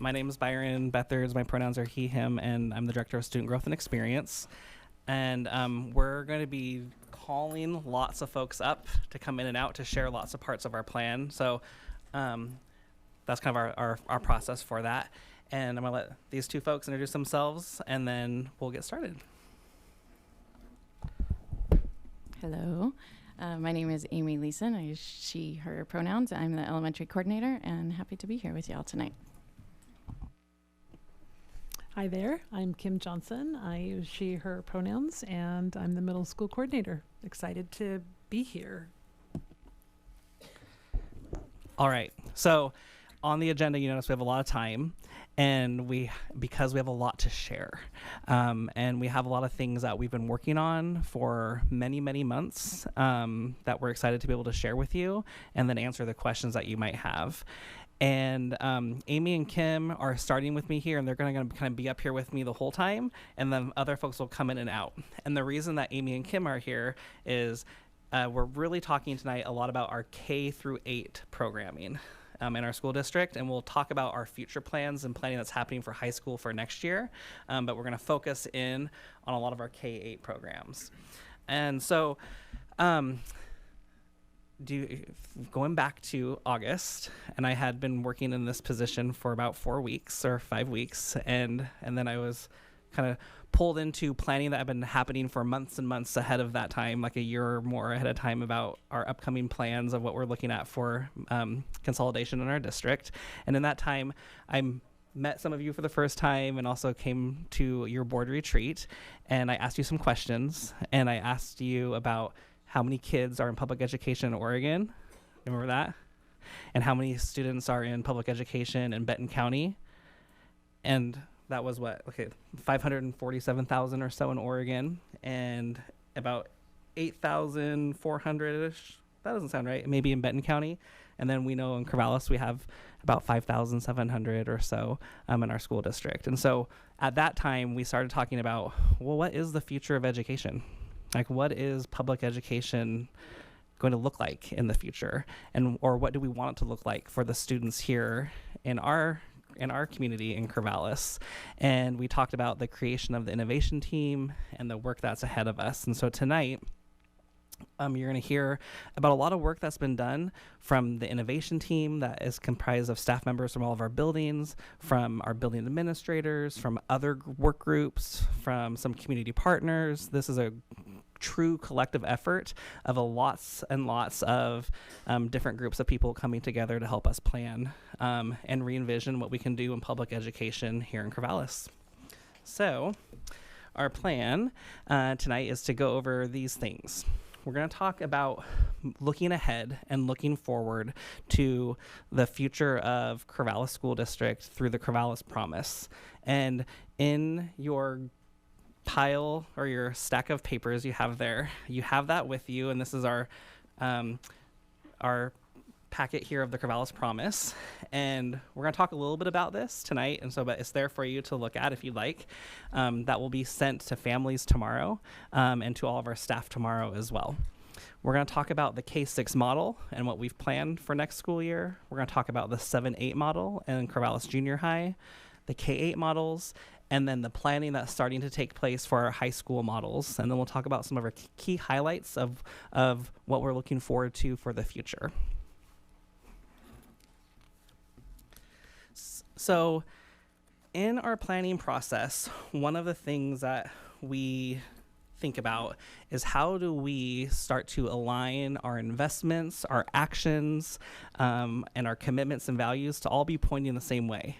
My name is Byron Bethards. My pronouns are he, him, and I'm the Director of Student Growth and Experience. And we're going to be calling lots of folks up to come in and out to share lots of parts of our plan. So that's kind of our process for that. And I'm going to let these two folks introduce themselves, and then we'll get started. Hello. My name is Amy Lesan. I use she, her pronouns. I'm the elementary coordinator and happy to be here with y'all tonight. Hi there, I'm Kim Johnson. I use she, her pronouns, and I'm the middle school coordinator. Excited to be here. All right. So on the agenda, you notice we have a lot of time, and because we have a lot to share, and we have a lot of things that we've been working on for many, many months that we're excited to be able to share with you and then answer the questions that you might have. And Amy and Kim are starting with me here, and they're going to kind of be up here with me the whole time, and then other folks will come in and out. And the reason that Amy and Kim are here is we're really talking tonight a lot about our K through 8 programming in our school district, and we'll talk about our future plans and planning that's happening for high school for next year. But we're going to focus in on a lot of our K-8 programs. And so going back to August, and I had been working in this position for about 4 weeks or 5 weeks, and then I was kind of pulled into planning that had been happening for months and months ahead of that time, like a year or more ahead of time, about our upcoming plans of what we're looking at for consolidation in our district. And in that time, I met some of you for the first time and also came to your board retreat, and I asked you some questions, and I asked you about how many kids are in public education in Oregon. Remember that? And how many students are in public education in Benton County? And that was 547,000 or so in Oregon, and about 8,400-ish. That doesn't sound right. Maybe in Benton County. And then we know in Corvallis we have about 5,700 or so in our school district. And so at that time, we started talking about, well, what is the future of education? Like, what is public education going to look like in the future? Or what do we want it to look like for the students here in our community in Corvallis? And we talked about the creation of the innovation team and the work that's ahead of us. And so tonight, you're going to hear about a lot of work that's been done from the innovation team that is comprised of staff members from all of our buildings, from our building administrators, from other work groups, from some community partners. This is a true collective effort of lots and lots of different groups of people coming together to help us plan and re-envision what we can do in public education here in Corvallis. So our plan tonight is to go over these things. We're going to talk about looking ahead and looking forward to the future of Corvallis School District through the Corvallis Promise. And in your pile or your stack of papers you have there, you have that with you, and this is our packet here of the Corvallis Promise, and we're going to talk a little bit about this tonight, and so but it's there for you to look at if you'd like. That will be sent to families tomorrow and to all of our staff tomorrow as well. We're going to talk about the K-6 model and what we've planned for next school year. We're going to talk about the 7-8 model in Corvallis Junior High, the K-8 models, and then the planning that's starting to take place for our high school models. And then we'll talk about some of our key highlights of what we're looking forward to for the future. So in our planning process, one of the things that we think about is how do we start to align our investments, our actions, and our commitments and values to all be pointing the same way.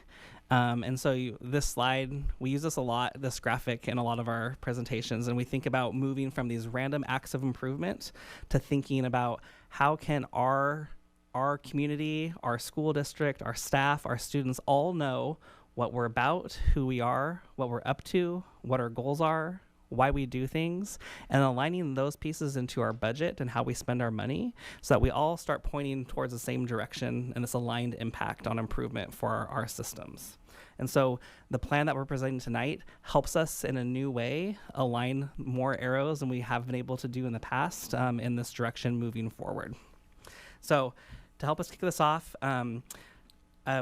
And so this slide, we use this a lot, this graphic in a lot of our presentations, and we think about moving from these random acts of improvement to thinking about how can our community, our school district, our staff, our students all know what we're about, who we are, what we're up to, what our goals are, why we do things, and aligning those pieces into our budget and how we spend our money so that we all start pointing towards the same direction and this aligned impact on improvement for our systems. And so the plan that we're presenting tonight helps us in a new way align more arrows than we have been able to do in the past in this direction moving forward. So to help us kick this off,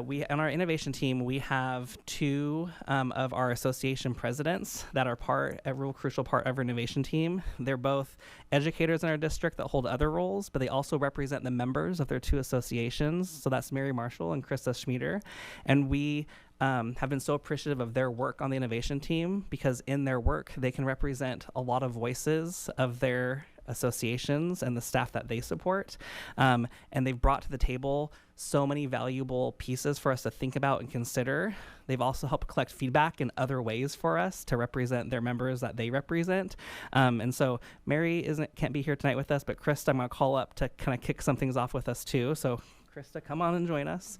we on our innovation team, we have two of our association presidents that are a real crucial part of our innovation team. They're both educators in our district that hold other roles, but they also represent the members of their two associations. So that's Mary Marshall and Christa Schmeder. And we have been so appreciative of their work on the innovation team, because in their work, they can represent a lot of voices of their associations and the staff that they support. And they've brought to the table so many valuable pieces for us to think about and consider. They've also helped collect feedback in other ways for us to represent their members that they represent. And so Mary can't be here tonight with us, but Christa, I'm going to call up to kind of kick some things off with us too. So Christa, come on and join us.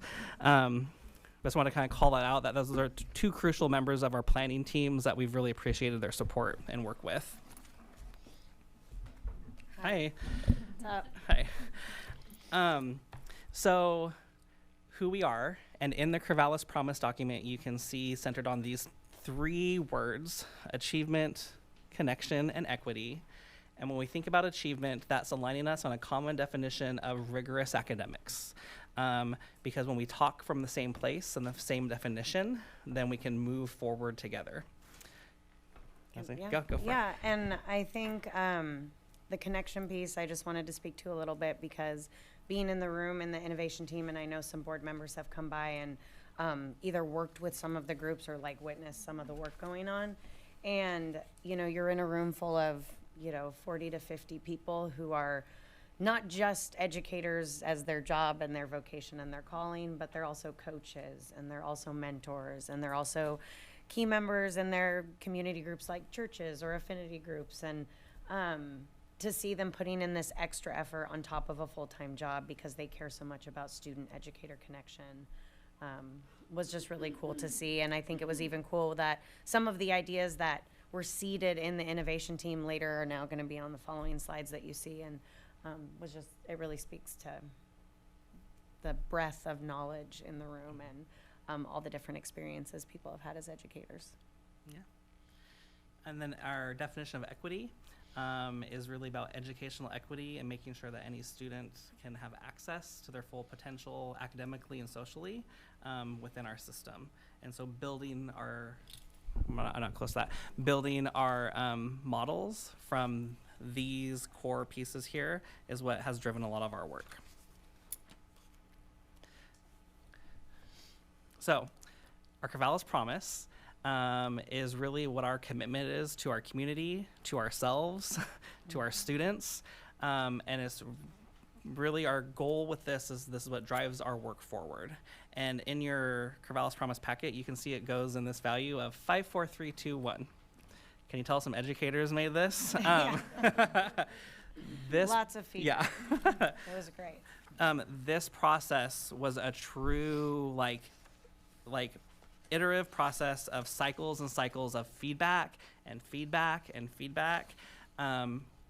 Just want to kind of call that out, that those are two crucial members of our planning teams that we've really appreciated their support and work with. Hi. What's up? Hi. So who we are, and in the Corvallis Promise document, you can see centered on these three words: achievement, connection, and equity. And when we think about achievement, that's aligning us on a common definition of rigorous academics. Because when we talk from the same place and the same definition, then we can move forward together. Go for it. Yeah, and I think the connection piece I just wanted to speak to a little bit, because being in the room in the innovation team, and I know some board members have come by and either worked with some of the groups or like witnessed some of the work going on. And, you know, you're in a room full of, 40 to 50 people who are not just educators as their job and their vocation and their calling, but they're also coaches, and they're also mentors, and they're also key members in their community groups like churches or affinity groups. And to see them putting in this extra effort on top of a full-time job because they care so much about student-educator connection was just really cool to see. And I think it was even cool that some of the ideas that were seeded in the innovation team later are now going to be on the following slides that you see. And it really speaks to the breadth of knowledge in the room and all the different experiences people have had as educators. Yeah. And then our definition of equity is really about educational equity and making sure that any student can have access to their full potential academically and socially within our system. And so building our, I'm not close to that, building our models from these core pieces here is what has driven a lot of our work. So our Corvallis Promise is really what our commitment is to our community, to ourselves, to our students, and it's really our goal with this is what drives our work forward. And in your Corvallis Promise packet, you can see it goes in this value of 5, 4, 3, 2, 1. Can you tell some educators made this? Lots of feedback. Yeah. It was great. This process was a true like iterative process of cycles and cycles of feedback and feedback and feedback,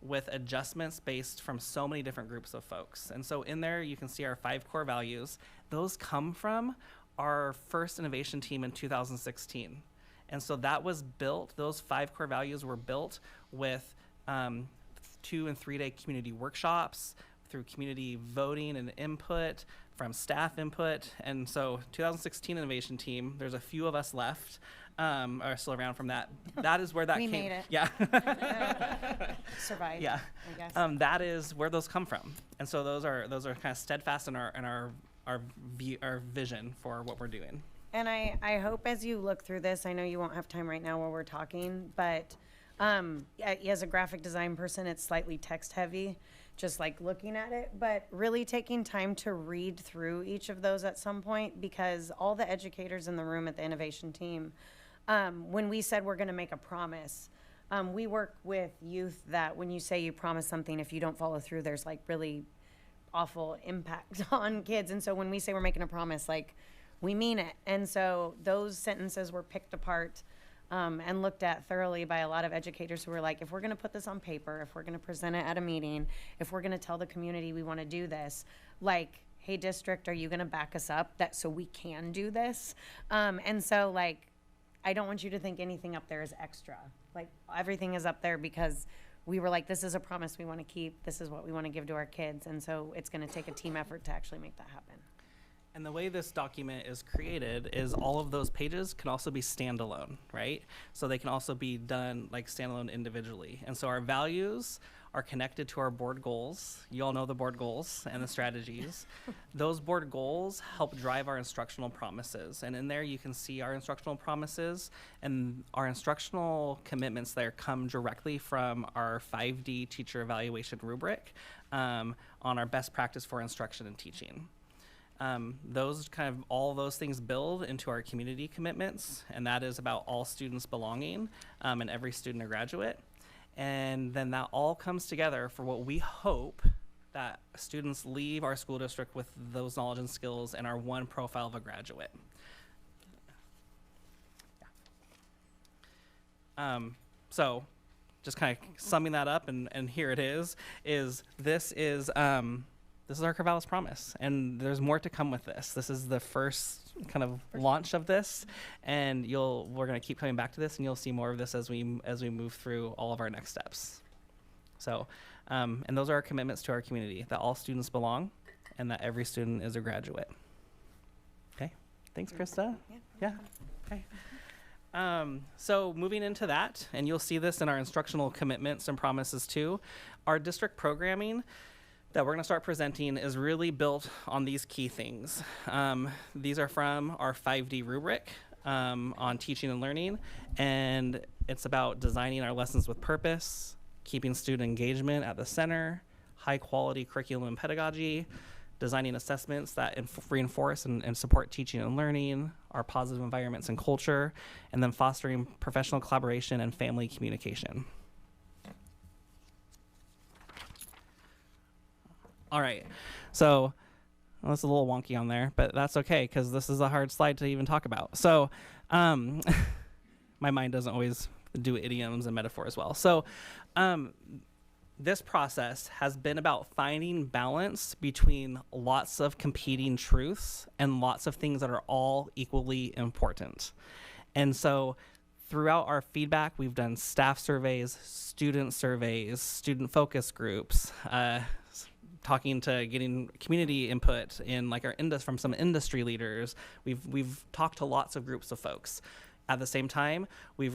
with adjustments based from so many different groups of folks. And so in there, you can see our 5 core values. Those come from our first innovation team in 2016. And so that was built, those 5 core values were built with 2 and 3 day community workshops, through community voting and input, from staff input. And so 2016 innovation team, there's a few of us left, are still around from that. That is where that We came. made it. Yeah. Survived, Yeah. I guess. That is where those come from. And so those are kind of steadfast in our vision for what we're doing. And I hope as you look through this, I know you won't have time right now while we're talking, but as a graphic design person, it's slightly text heavy, just like looking at it, but really taking time to read through each of those at some point, because all the educators in the room at the innovation team, when we said we're going to make a promise, we work with youth that when you say you promise something, if you don't follow through, there's like really awful impact on kids. And so when we say we're making a promise, like, we mean it. And so those sentences were picked apart and looked at thoroughly by a lot of educators who were like, if we're going to put this on paper, if we're going to present it at a meeting, if we're going to tell the community we want to do this, like, hey, district, are you going to back us up that so we can do this? And so, like, I don't want you to think anything up there is extra. Like, everything is up there because we were like, this is a promise we want to keep. This is what we want to give to our kids. And so it's going to take a team effort to actually make that happen. And the way this document is created is all of those pages can also be standalone, right? So they can also be done like standalone individually. And so our values are connected to our board goals. You all know the board goals and the strategies. Those board goals help drive our instructional promises. And in there you can see our instructional promises, and our instructional commitments there come directly from our 5D teacher evaluation rubric on our best practice for instruction and teaching. Those kind of, all those things build into our community commitments, and that is about all students belonging and every student a graduate. And then that all comes together for what we hope that students leave our school district with those knowledge and skills and our one profile of a graduate. So just kind of summing that up, and here it is this is our Corvallis promise, and there's more to come with this. This is the first kind of launch of this, and we're going to keep coming back to this, and you'll see more of this as we move through all of our next steps. So, and those are our commitments to our community, that all students belong and that every student is a graduate. Okay, thanks, Christa. Yeah, okay. So moving into that, and you'll see this in our instructional commitments and promises too, our district programming that we're going to start presenting is really built on these key things. These are from our 5D rubric on teaching and learning, and it's about designing our lessons with purpose, keeping student engagement at the center, high quality curriculum and pedagogy, designing assessments that reinforce and support teaching and learning, our positive environments and culture, and then fostering professional collaboration and family communication. All right, so that's a little wonky on there, but that's okay because this is a hard slide to even talk about. So my mind doesn't always do idioms and metaphors well. So this process has been about finding balance between lots of competing truths and lots of things that are all equally important. And so throughout our feedback, we've done staff surveys, student focus groups, getting community input in like from some industry leaders. We've talked to lots of groups of folks. At the same time, we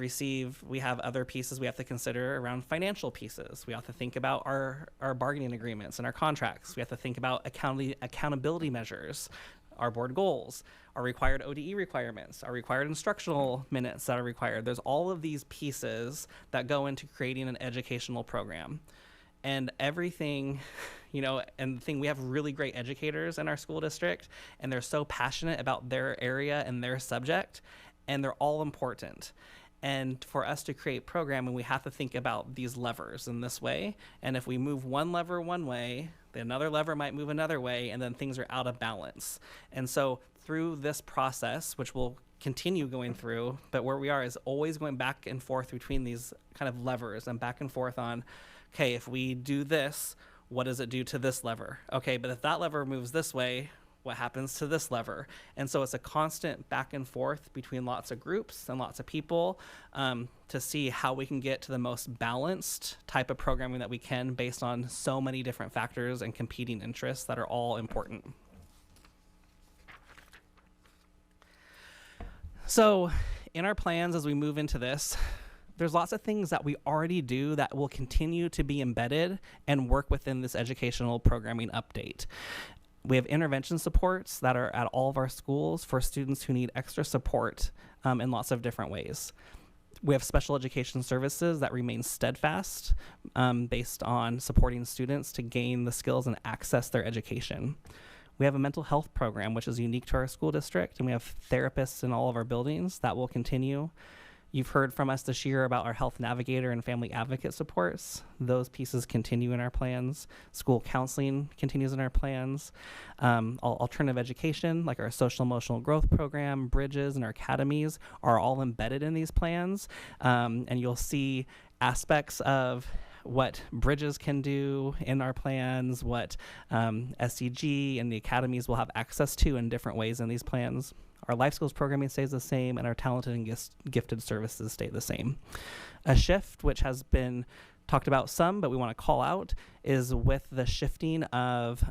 have other pieces we have to consider around financial pieces. We have to think about our bargaining agreements and our contracts. We have to think about accountability measures, our board goals, our required ODE requirements, our required instructional minutes that are required. There's all of these pieces that go into creating an educational program. And everything, and the thing, we have really great educators in our school district, and they're so passionate about their area and their subject, and they're all important. And for us to create programming, we have to think about these levers in this way. And if we move one lever one way, then another lever might move another way, and then things are out of balance. And so through this process, which we'll continue going through, but where we are is always going back and forth between these kind of levers and back and forth on, okay, if we do this, what does it do to this lever? Okay, but if that lever moves this way, what happens to this lever? And so it's a constant back and forth between lots of groups and lots of people to see how we can get to the most balanced type of programming that we can based on so many different factors and competing interests that are all important. So in our plans as we move into this, there's lots of things that we already do that will continue to be embedded and work within this educational programming update. We have intervention supports that are at all of our schools for students who need extra support in lots of different ways. We have special education services that remain steadfast based on supporting students to gain the skills and access their education. We have a mental health program, which is unique to our school district, and we have therapists in all of our buildings that will continue. You've heard from us this year about our health navigator and family advocate supports. Those pieces continue in our plans. School counseling continues in our plans. Alternative education, like our social emotional growth program, Bridges, and our academies are all embedded in these plans. And you'll see aspects of what Bridges can do in our plans, what SCG and the academies will have access to in different ways in these plans. Our life skills programming stays the same, and our talented and gifted services stay the same. A shift, which has been talked about some, but we want to call out, is with the shifting of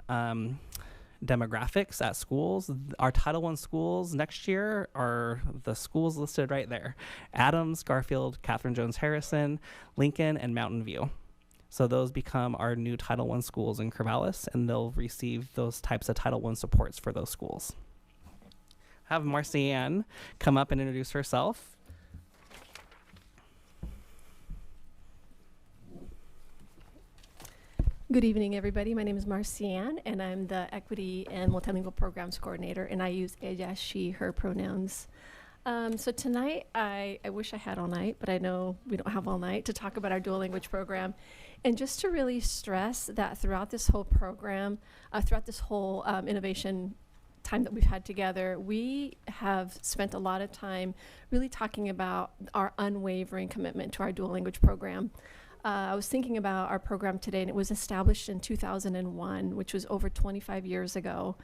demographics at schools, our Title I schools next year are the schools listed right there: Adams, Garfield, Catherine Jones Harrison, Lincoln, and Mountain View. So those become our new Title I schools in Corvallis, and they'll receive those types of Title I supports for those schools. Have Marcianne come up and introduce herself. Good evening, everybody. My name is Marcianne, and I'm the Equity and Multilingual Programs Coordinator, and I use ella, she, her pronouns. So tonight, I wish I had all night, but I know we don't have all night to talk about our dual language program. And just to really stress that throughout this whole program, throughout this whole innovation time that we've had together, we have spent a lot of time really talking about our unwavering commitment to our dual language program. I was thinking about our program today, and it was established in 2001, which was over 25 years ago.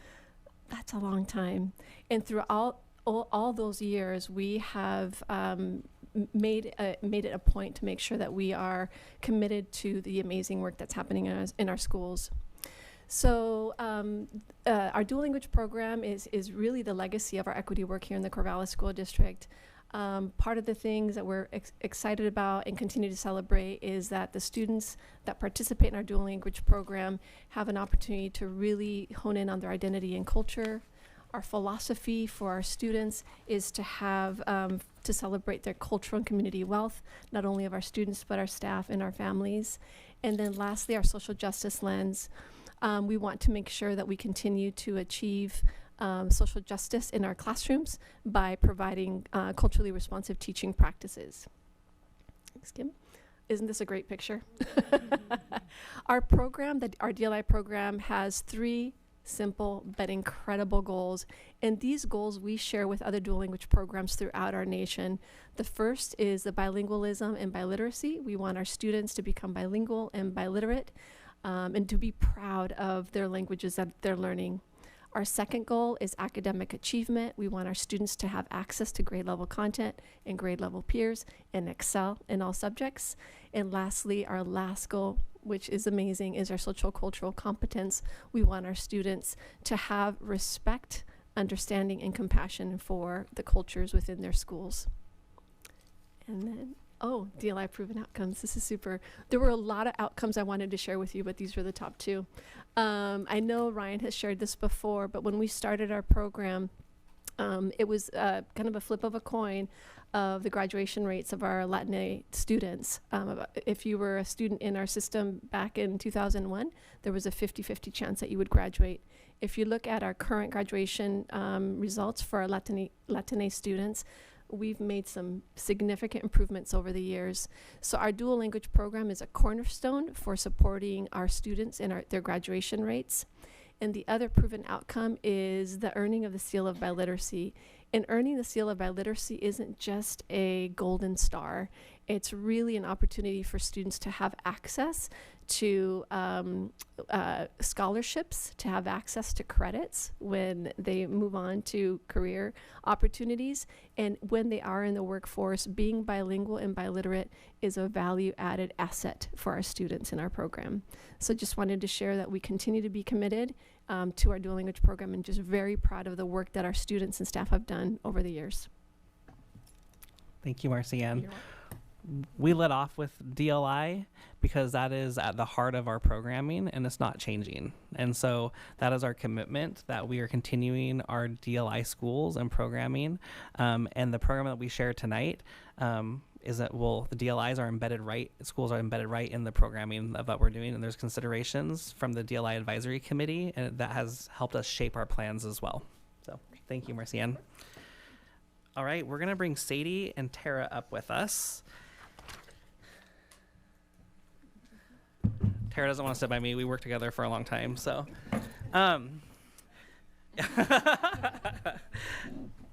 That's a long time. And throughout all those years, we have made it a point to make sure that we are committed to the amazing work that's happening in our schools. So our dual language program is really the legacy of our equity work here in the Corvallis School District. Part of the things that we're excited about and continue to celebrate is that the students that participate in our dual language program have an opportunity to really hone in on their identity and culture. Our philosophy for our students is to have to celebrate their cultural and community wealth, not only of our students, but our staff and our families. And then lastly, our social justice lens. We want to make sure that we continue to achieve social justice in our classrooms by providing culturally responsive teaching practices. Thanks, Kim. Isn't this a great picture? Our program, our DLI program, has 3 simple but incredible goals, and these goals we share with other dual language programs throughout our nation. The first is the bilingualism and biliteracy. We want our students to become bilingual and biliterate and to be proud of their languages that they're learning. Our second goal is academic achievement. We want our students to have access to grade level content and grade level peers and excel in all subjects. And lastly, our last goal, which is amazing, is our social cultural competence. We want our students to have respect, understanding, and compassion for the cultures within their schools. And then, DLI proven outcomes. This is super. There were a lot of outcomes I wanted to share with you, but these were the top 2. I know Ryan has shared this before, but when we started our program, it was kind of a flip of a coin of the graduation rates of our Latina students. If you were a student in our system back in 2001, there was a 50-50 chance that you would graduate. If you look at our current graduation results for our Latina students, we've made some significant improvements over the years. So our dual language program is a cornerstone for supporting our students in their graduation rates. And the other proven outcome is the earning of the seal of biliteracy. And earning the seal of biliteracy isn't just a golden star. It's really an opportunity for students to have access to scholarships, to have access to credits when they move on to career opportunities. And when they are in the workforce, being bilingual and biliterate is a value-added asset for our students in our program. So just wanted to share that we continue to be committed to our dual language program, and just very proud of the work that our students and staff have done over the years. Thank you, Marcianne. We led off with DLI because that is at the heart of our programming, and it's not changing. And so that is our commitment, that we are continuing our DLI schools and programming. And the program that we share tonight is that, the DLIs are embedded right, schools are embedded right in the programming of what we're doing. And there's considerations from the DLI Advisory Committee, and that has helped us shape our plans as well. So thank you, Marcianne. All right, we're gonna bring Sadie and Tara up with us. Tara doesn't want to sit by me. We worked together for a long time, so.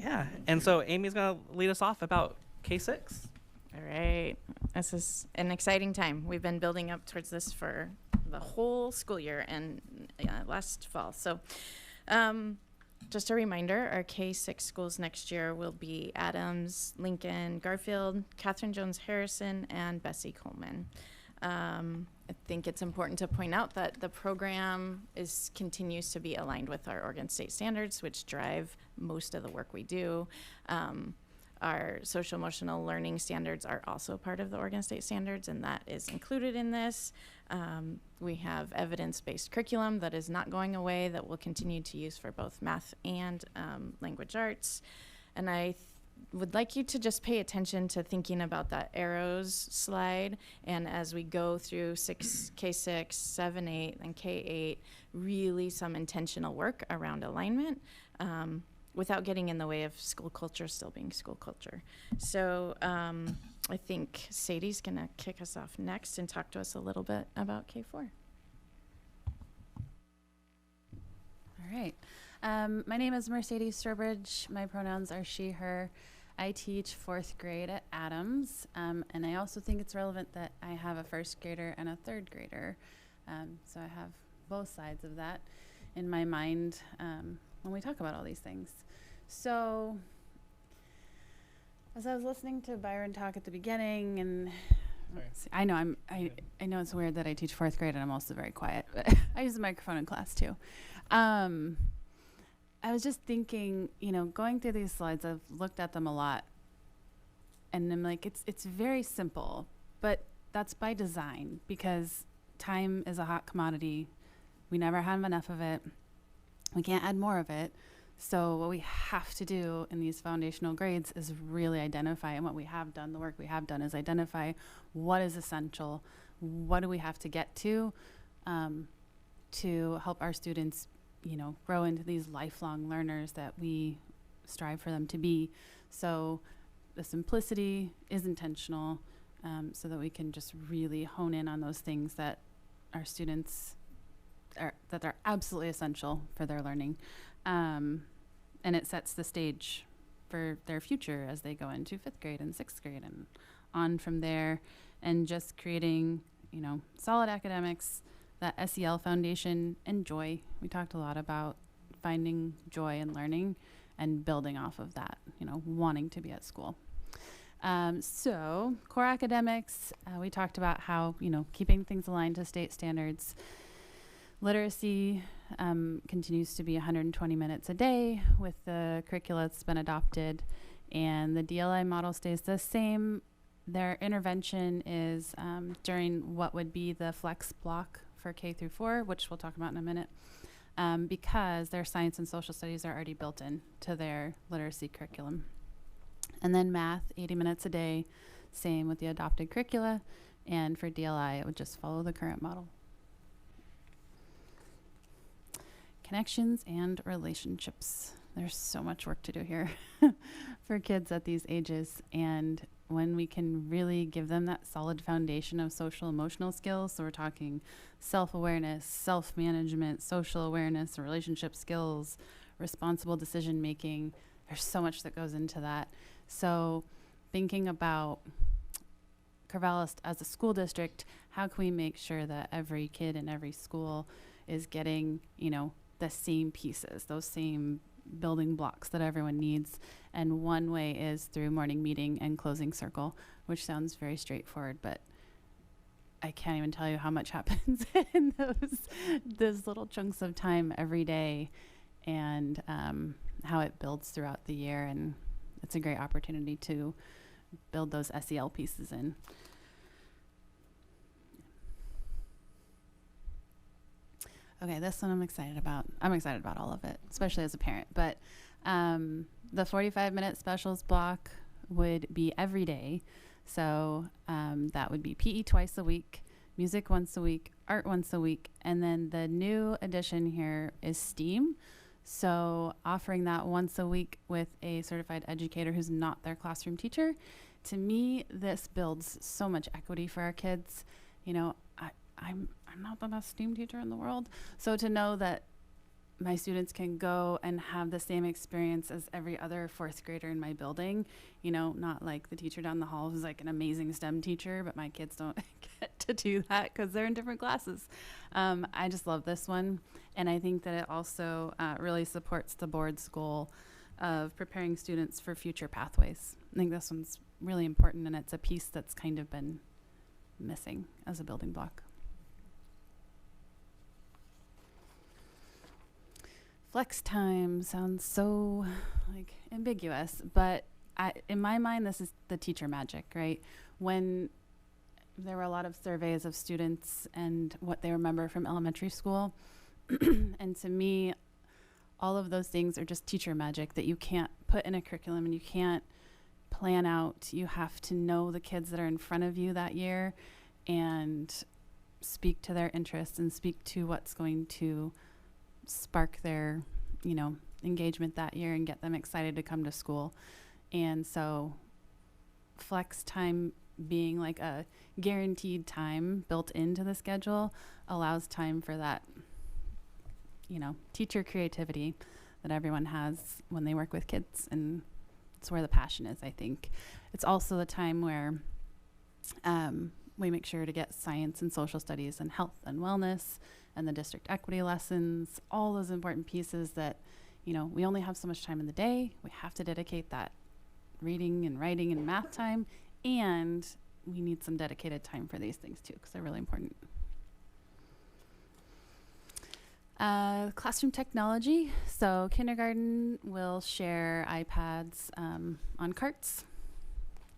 Yeah, and so Amy's going to lead us off about K6. All right. This is an exciting time. We've been building up towards this for the whole school year and last fall. So just a reminder, our K6 schools next year will be Adams, Lincoln, Garfield, Catherine Jones Harrison, and Bessie Coleman. I think it's important to point out that the program continues to be aligned with our Oregon State standards, which drive most of the work we do. Our social emotional learning standards are also part of the Oregon State standards, and that is included in this. We have evidence-based curriculum that is not going away, that we'll continue to use for both math and language arts. And I would like you to just pay attention to thinking about that arrows slide, and as we go through K6, 7, 8, and K8, really some intentional work around alignment, without getting in the way of school culture still being school culture. So I think Sadie's gonna kick us off next and talk to us a little bit about K4. All right. My name is Mercedes Strowbridge. My pronouns are she, her. I teach 4th grade at Adams, and I also think it's relevant that I have a 1st grader and a 3rd grader. So I have both sides of that in my mind when we talk about all these things. So as I was listening to Byron talk at the beginning, and I know I know it's weird that I teach 4th grade and I'm also very quiet, but I use the microphone in class too. I was just thinking, going through these slides, I've looked at them a lot, and I'm like, it's very simple, but that's by design, because time is a hot commodity. We never have enough of it. We can't add more of it. So what we have to do in these foundational grades is really identify, and what we have done, the work we have done is identify what is essential, what do we have to get to help our students grow into these lifelong learners that we strive for them to be. So the simplicity is intentional, so that we can just really hone in on those things that our students that are absolutely essential for their learning. And it sets the stage for their future as they go into 5th grade and 6th grade and on from there, and just creating, solid academics, that SEL foundation, and joy. We talked a lot about finding joy in learning and building off of that, wanting to be at school. So core academics, we talked about how, keeping things aligned to state standards. Literacy continues to be 120 minutes a day with the curricula that's been adopted, and the DLI model stays the same. Their intervention is during what would be the flex block for K through 4, which we'll talk about in a minute, because their science and social studies are already built in to their literacy curriculum. And then math, 80 minutes a day, same with the adopted curricula, and for DLI, it would just follow the current model. Connections and relationships. There's so much work to do here for kids at these ages, and when we can really give them that solid foundation of social emotional skills, so we're talking self-awareness, self-management, social awareness, relationship skills, responsible decision making, there's so much that goes into that. So thinking about Corvallis as a school district, how can we make sure that every kid in every school is getting, the same pieces, those same building blocks that everyone needs? And one way is through morning meeting and closing circle, which sounds very straightforward, but I can't even tell you how much happens in those little chunks of time every day, and how it builds throughout the year. And it's a great opportunity to build those SEL pieces in. Okay, this one I'm excited about. I'm excited about all of it, especially as a parent. But the 45-minute specials block would be every day. So that would be PE twice a week, music once a week, art once a week. And then the new addition here is STEAM. So offering that once a week with a certified educator who's not their classroom teacher. To me, this builds so much equity for our kids. I'm not the best STEAM teacher in the world. So to know that my students can go and have the same experience as every other 4th grader in my building, not like the teacher down the hall who's like an amazing STEM teacher, but my kids don't get to do that because they're in different classes. I just love this one. And I think that it also really supports the board's goal of preparing students for future pathways. I think this one's really important, and it's a piece that's kind of been missing as a building block. Flex time sounds so like ambiguous, but in my mind, this is the teacher magic, right? When there were a lot of surveys of students and what they remember from elementary school, and to me, all of those things are just teacher magic that you can't put in a curriculum and you can't plan out. You have to know the kids that are in front of you that year and speak to their interests and speak to what's going to spark their, engagement that year and get them excited to come to school. And so flex time being like a guaranteed time built into the schedule allows time for that, teacher creativity that everyone has when they work with kids. And it's where the passion is, I think. It's also the time where we make sure to get science and social studies and health and wellness and the district equity lessons, all those important pieces that, we only have so much time in the day. We have to dedicate that reading and writing and math time, and we need some dedicated time for these things too, because they're really important. Classroom technology. So kindergarten will share iPads on carts.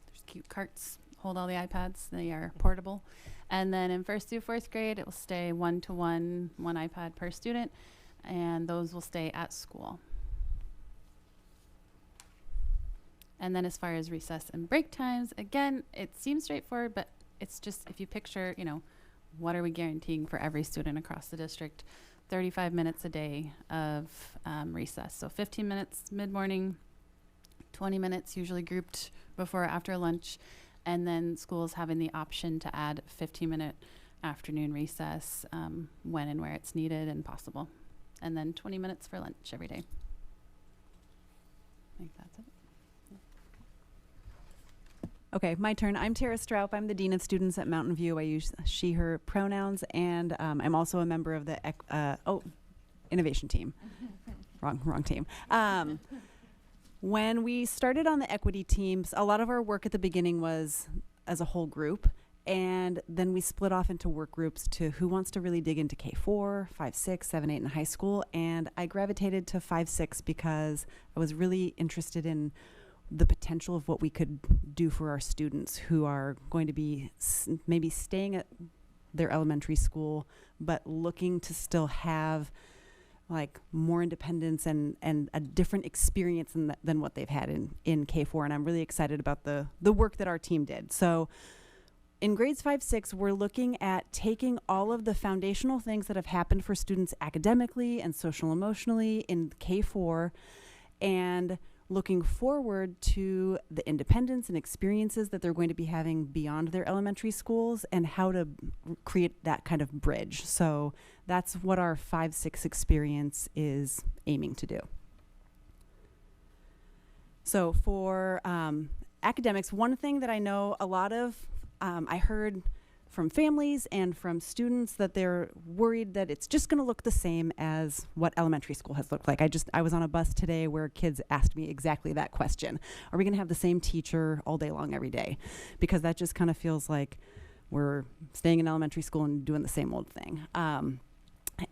There's cute carts, hold all the iPads. They are portable. And then in 1st through 4th grade, it will stay 1-to-1, one iPad per student, and those will stay at school. And then as far as recess and break times, again, it seems straightforward, but it's just, if you picture, what are we guaranteeing for every student across the district? 35 minutes a day of recess. So 15 minutes mid-morning, 20 minutes usually grouped before or after lunch, and then schools having the option to add 15-minute afternoon recess when and where it's needed and possible. And then 20 minutes for lunch every day. I think that's it. Okay, my turn. I'm Tara Stroup. I'm the Dean of Students at Mountain View. I use she, her pronouns, and I'm also a member of the innovation team. Wrong team. When we started on the equity teams, a lot of our work at the beginning was as a whole group, and then we split off into work groups to who wants to really dig into K4, 5, 6, 7, 8 in high school, and I gravitated to 5, 6 because I was really interested in the potential of what we could do for our students who are going to be maybe staying at their elementary school, but looking to still have like more independence and a different experience than what they've had in K4. And I'm really excited about the work that our team did. So in grades 5, 6, we're looking at taking all of the foundational things that have happened for students academically and social emotionally in K4 and looking forward to the independence and experiences that they're going to be having beyond their elementary schools and how to create that kind of bridge. So that's what our 5, 6 experience is aiming to do. So for academics, one thing that I know a lot of, I heard from families and from students that they're worried that it's just going to look the same as what elementary school has looked like. I was on a bus today where kids asked me exactly that question. Are we going to have the same teacher all day long every day? Because that just kind of feels like we're staying in elementary school and doing the same old thing.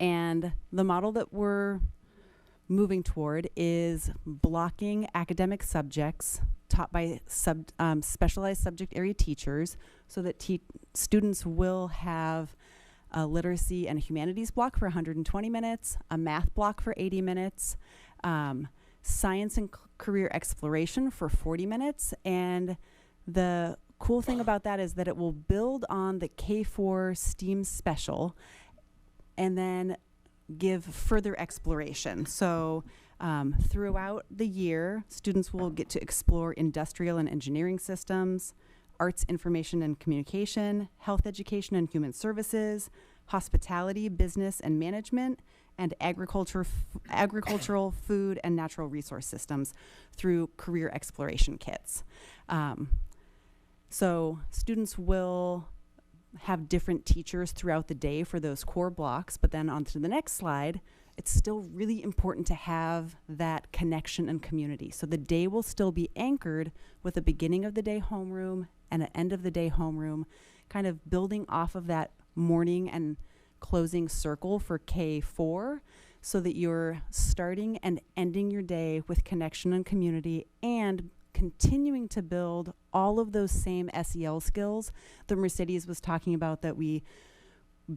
And the model that we're moving toward is blocking academic subjects taught by specialized subject area teachers so that students will have a literacy and a humanities block for 120 minutes, a math block for 80 minutes, science and career exploration for 40 minutes. And the cool thing about that is that it will build on the K4 STEAM special and then give further exploration. So throughout the year, students will get to explore industrial and engineering systems, arts, information and communication, health education and human services, hospitality, business and management, and agricultural, food, and natural resource systems through career exploration kits. So students will have different teachers throughout the day for those core blocks, but then onto the next slide, it's still really important to have that connection and community. So the day will still be anchored with a beginning of the day homeroom and an end of the day homeroom, kind of building off of that morning and closing circle for K4, so that you're starting and ending your day with connection and community and continuing to build all of those same SEL skills that Mercedes was talking about, that we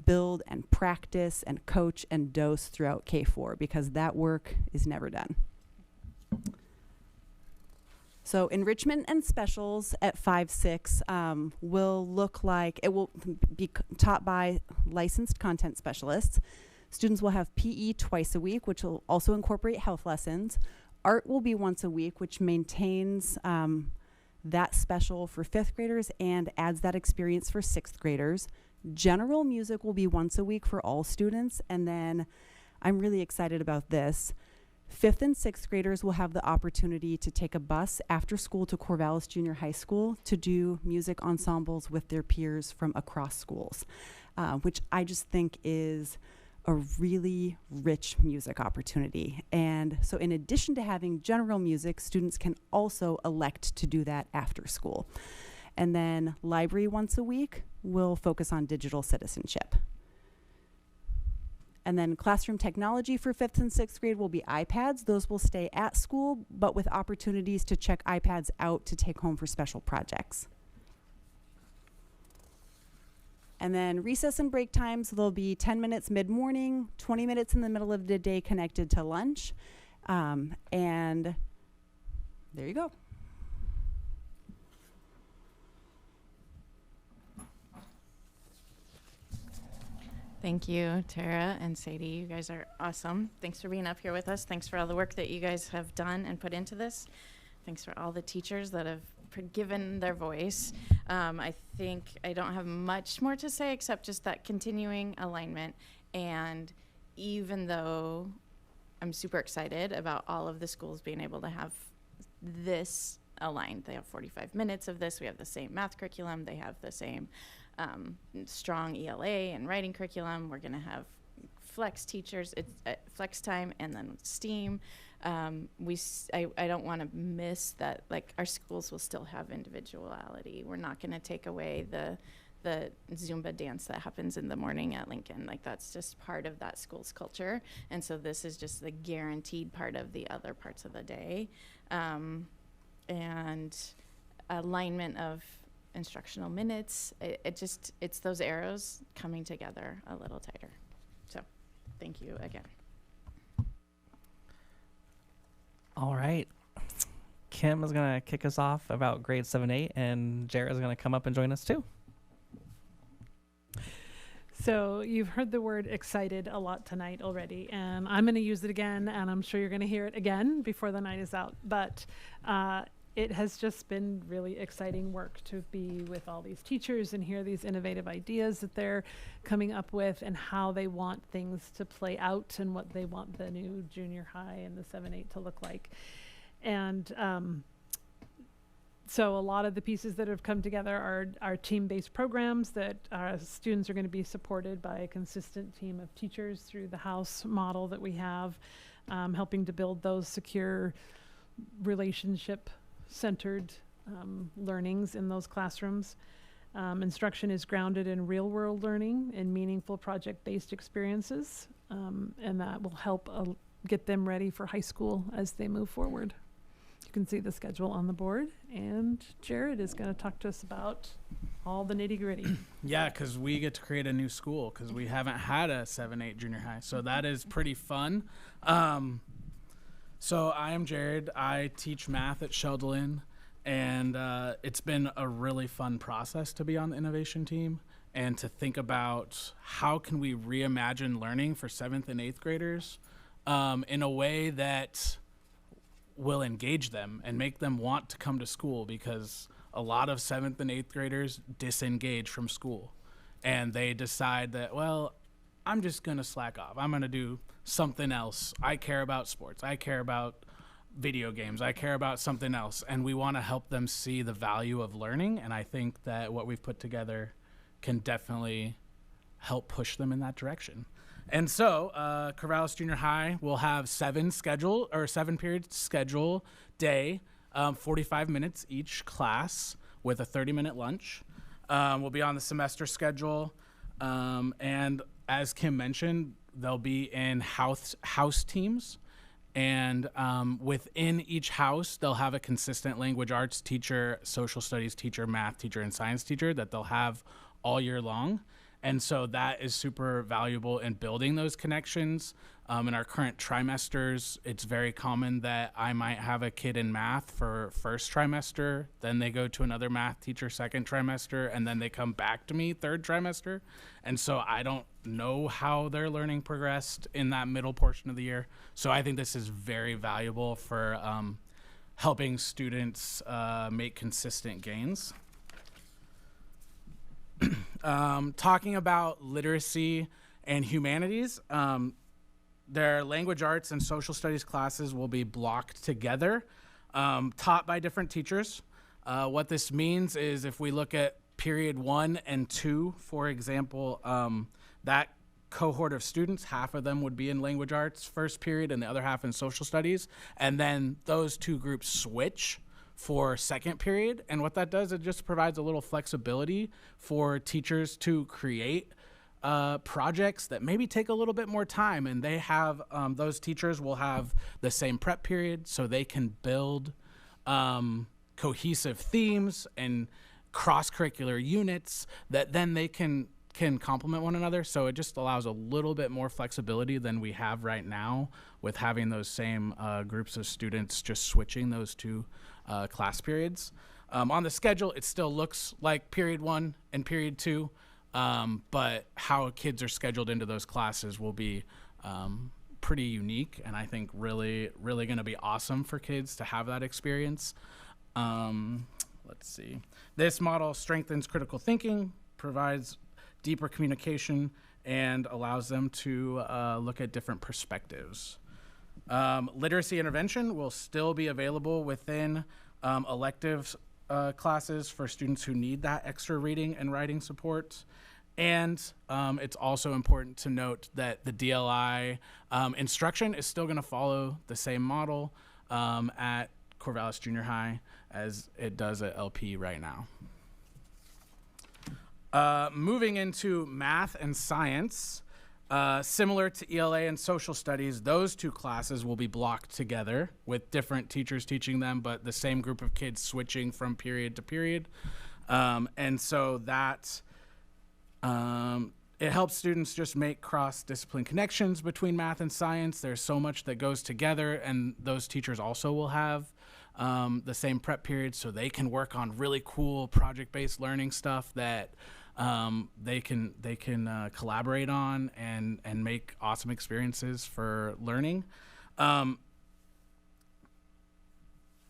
build and practice and coach and dose throughout K4, because that work is never done. So enrichment and specials at 5-6 will look like, it will be taught by licensed content specialists. Students will have PE twice a week, which will also incorporate health lessons. Art will be once a week, which maintains that special for 5th graders and adds that experience for 6th graders. General music will be once a week for all students. And then I'm really excited about this. 5th and 6th graders will have the opportunity to take a bus after school to Corvallis Junior High School to do music ensembles with their peers from across schools, which I just think is a really rich music opportunity. And so in addition to having general music, students can also elect to do that after school. And then library once a week will focus on digital citizenship. And then classroom technology for 5th and 6th grade will be iPads. Those will stay at school, but with opportunities to check iPads out to take home for special projects. And then recess and break times, there'll be 10 minutes mid-morning, 20 minutes in the middle of the day connected to lunch. And there you go. Thank you, Tara and Sadie. You guys are awesome. Thanks for being up here with us. Thanks for all the work that you guys have done and put into this. Thanks for all the teachers that have given their voice. I think I don't have much more to say except just that continuing alignment. And even though I'm super excited about all of the schools being able to have this aligned, they have 45 minutes of this. We have the same math curriculum. They have the same strong ELA and writing curriculum. We're going to have flex teachers, it's flex time, and then STEAM. I don't want to miss that. Like, our schools will still have individuality. We're not going to take away the Zumba dance that happens in the morning at Lincoln. Like, that's just part of that school's culture. And so this is just the guaranteed part of the other parts of the day. And alignment of instructional minutes. It's those arrows coming together a little tighter. So thank you again. All right. Kim is going to kick us off about grade 7-8, and Jared is going to come up and join us too. So you've heard the word excited a lot tonight already, and I'm going to use it again, and I'm sure you're going to hear it again before the night is out. But it has just been really exciting work to be with all these teachers and hear these innovative ideas that they're coming up with and how they want things to play out and what they want the new junior high and the 7-8 to look like. And so a lot of the pieces that have come together are team-based programs that students are going to be supported by a consistent team of teachers through the house model that we have, helping to build those secure relationship-centered learnings in those classrooms. Instruction is grounded in real-world learning and meaningful project-based experiences, and that will help get them ready for high school as they move forward. You can see the schedule on the board, and Jared is going to talk to us about all the nitty-gritty. Yeah, because we get to create a new school because we haven't had a 7-8 junior high, so that is pretty fun. So I am Jared. I teach math at Cheldelin, and it's been a really fun process to be on the innovation team and to think about how can we reimagine learning for 7th and 8th graders in a way that will engage them and make them want to come to school, because a lot of 7th and 8th graders disengage from school and they decide that, well, I'm just going to slack off. I'm going to do something else. I care about sports. I care about video games. I care about something else. And we want to help them see the value of learning. And I think that what we've put together can definitely help push them in that direction. And so Corvallis Junior High will have 7 period schedule day, 45 minutes each class with a 30-minute lunch. We'll be on the semester schedule. And as Kim mentioned, they'll be in house teams. And within each house, they'll have a consistent language arts teacher, social studies teacher, math teacher, and science teacher that they'll have all year long. And so that is super valuable in building those connections. In our current trimesters, it's very common that I might have a kid in math for first trimester, then they go to another math teacher second trimester, and then they come back to me third trimester. And so I don't know how their learning progressed in that middle portion of the year. So I think this is very valuable for helping students make consistent gains. Talking about literacy and humanities, their language arts and social studies classes will be blocked together, taught by different teachers. What this means is if we look at period 1 and 2, for example, that cohort of students, half of them would be in language arts first period and the other half in social studies. And then those 2 groups switch for second period. And what that does, it just provides a little flexibility for teachers to create projects that maybe take a little bit more time. And they have, those teachers will have the same prep period so they can build cohesive themes and cross-curricular units that then they can complement one another. So it just allows a little bit more flexibility than we have right now with having those same groups of students just switching those 2 class periods. On the schedule, it still looks like period 1 and period 2, but how kids are scheduled into those classes will be pretty unique, and I think really going to be awesome for kids to have that experience. Let's see. This model strengthens critical thinking, provides deeper communication, and allows them to look at different perspectives. Literacy intervention will still be available within elective classes for students who need that extra reading and writing support. And it's also important to note that the DLI instruction is still going to follow the same model at Corvallis Junior High as it does at LP right now. Moving into math and science, similar to ELA and social studies, those 2 classes will be blocked together with different teachers teaching them, but the same group of kids switching from period to period. And so that it helps students just make cross-discipline connections between math and science. There's so much that goes together, and those teachers also will have the same prep period so they can work on really cool project-based learning stuff that they can collaborate on and make awesome experiences for learning.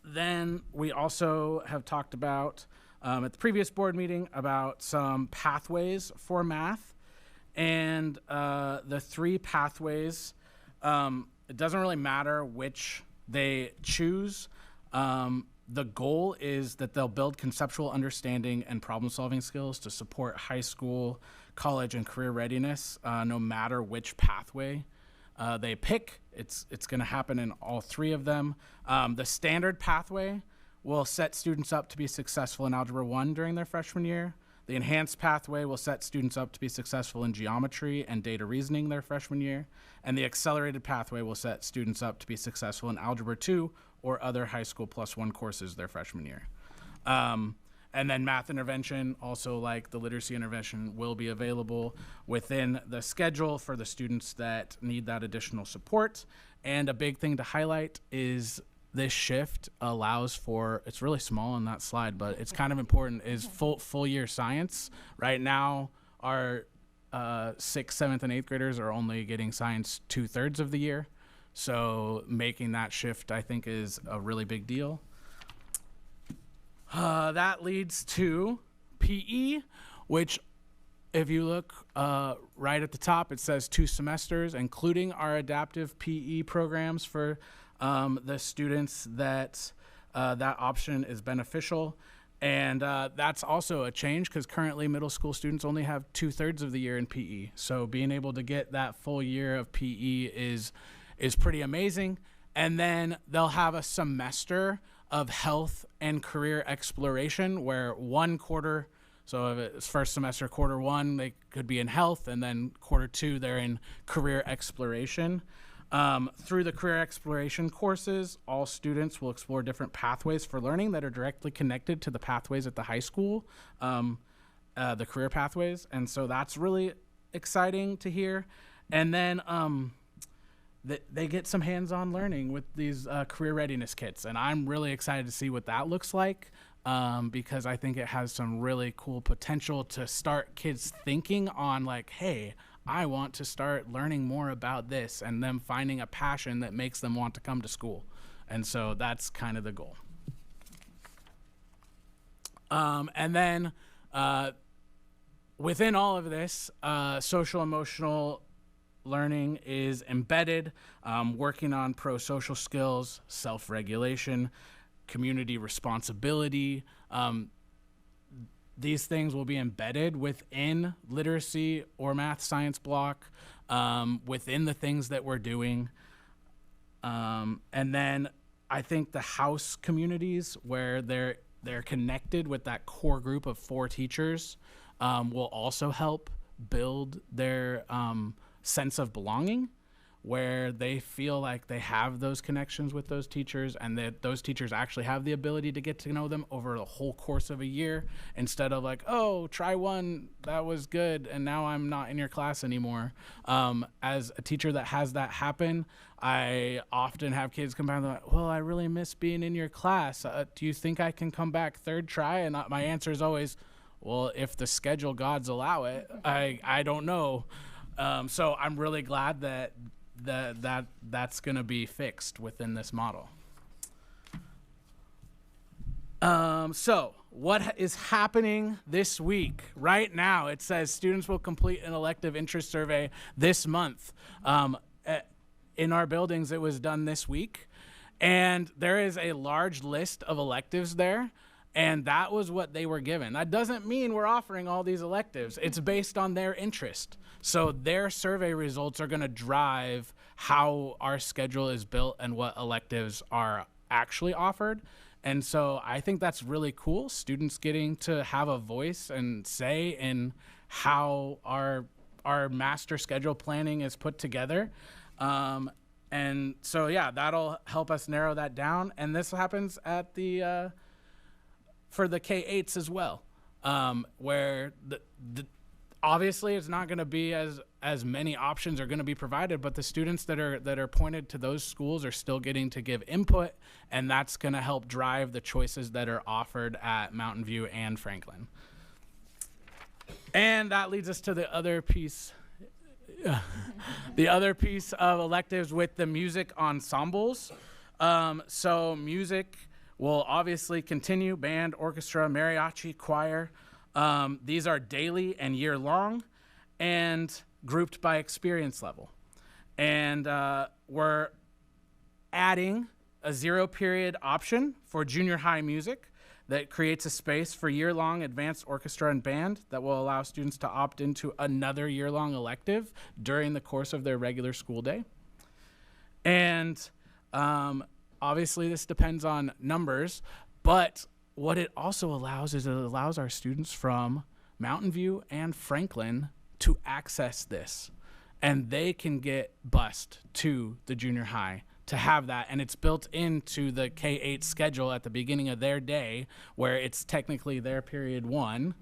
Then we also have talked about at the previous board meeting about some pathways for math, and the 3 pathways, it doesn't really matter which they choose. The goal is that they'll build conceptual understanding and problem-solving skills to support high school, college, and career readiness, no matter which pathway they pick. It's going to happen in all 3 of them. The standard pathway will set students up to be successful in Algebra 1 during their freshman year. The enhanced pathway will set students up to be successful in geometry and data reasoning their freshman year. And the accelerated pathway will set students up to be successful in Algebra 2 or other high school +1 courses their freshman year. And then math intervention, also like the literacy intervention, will be available within the schedule for the students that need that additional support. And a big thing to highlight is this shift allows for, it's really small on that slide, but it's kind of important, is full year science. Right now, our 6th, 7th, and 8th graders are only getting science 2/3 of the year. So making that shift, I think, is a really big deal. That leads to PE, which if you look right at the top, it says 2 semesters, including our adaptive PE programs for the students that that option is beneficial. And that's also a change because currently middle school students only have 2/3 of the year in PE. So being able to get that full year of PE is pretty amazing. And then they'll have a semester of health and career exploration where one quarter, so if it's first semester, quarter one, they could be in health, and then quarter two, they're in career exploration. Through the career exploration courses, all students will explore different pathways for learning that are directly connected to the pathways at the high school, the career pathways. And so that's really exciting to hear. And then they get some hands-on learning with these career readiness kits. And I'm really excited to see what that looks like because I think it has some really cool potential to start kids thinking on like, hey, I want to start learning more about this, and them finding a passion that makes them want to come to school. And so that's kind of the goal. And then within all of this, social emotional learning is embedded, working on pro-social skills, self-regulation, community responsibility. These things will be embedded within literacy or math science block, within the things that we're doing. And then I think the house communities where they're connected with that core group of 4 teachers will also help build their sense of belonging, where they feel like they have those connections with those teachers, and that those teachers actually have the ability to get to know them over the whole course of a year, instead of like, oh, try one, that was good, and now I'm not in your class anymore. As a teacher that has that happen, I often have kids come back and they're like, well, I really miss being in your class. Do you think I can come back third try? And my answer is always, well, if the schedule gods allow it, I don't know. So I'm really glad that's going to be fixed within this model. So what is happening this week? Right now, it says students will complete an elective interest survey this month. In our buildings, it was done this week. And there is a large list of electives there. And that was what they were given. That doesn't mean we're offering all these electives. It's based on their interest. So their survey results are going to drive how our schedule is built and what electives are actually offered. And so I think that's really cool. Students getting to have a voice and say in how our master schedule planning is put together. And so, yeah, that'll help us narrow that down. And this happens at the for the K-8s as well, where obviously it's not going to be as many options are going to be provided, but the students that are pointed to those schools are still getting to give input, and that's going to help drive the choices that are offered at Mountain View and Franklin. And that leads us to the other piece. The other piece of electives with the music ensembles. So music will obviously continue, band, orchestra, mariachi, choir. These are daily and year-long and grouped by experience level. And we're adding a 0-period option for junior high music that creates a space for year-long advanced orchestra and band that will allow students to opt into another year-long elective during the course of their regular school day. And obviously, this depends on numbers, but what it also allows is it allows our students from Mountain View and Franklin to access this, and they can get bused to the junior high to have that, and it's built into the K-8 schedule at the beginning of their day, where it's technically their period 1,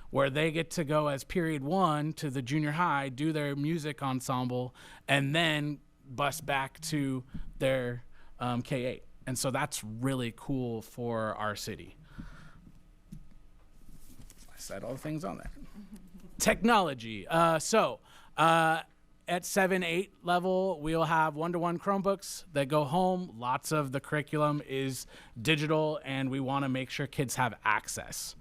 where they get to go as period 1 to the junior high, do their music ensemble, and then bus back to their K-8. And so that's really cool for our city. I said all the things on there. Technology. At 7-8 level, we'll have one-to-one Chromebooks that go home. Lots of the curriculum is digital, and we want to make sure kids have access.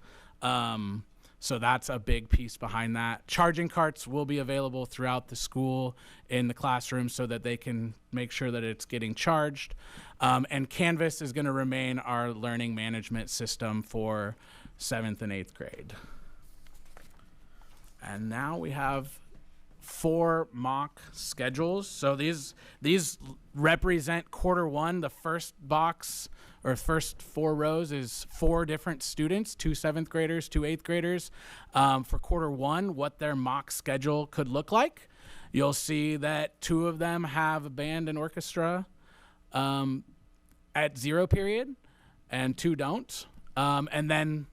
So that's a big piece behind that. Charging carts will be available throughout the school in the classroom so that they can make sure that it's getting charged. And Canvas is going to remain our learning management system for 7th and 8th grade. And now we have 4 mock schedules. So these represent quarter 1. The first box or first 4 rows is 4 different students, 2 7th graders, 2 8th graders, for quarter 1, what their mock schedule could look like. You'll see that 2 of them have a band and orchestra at 0 period, and 2 don't. And then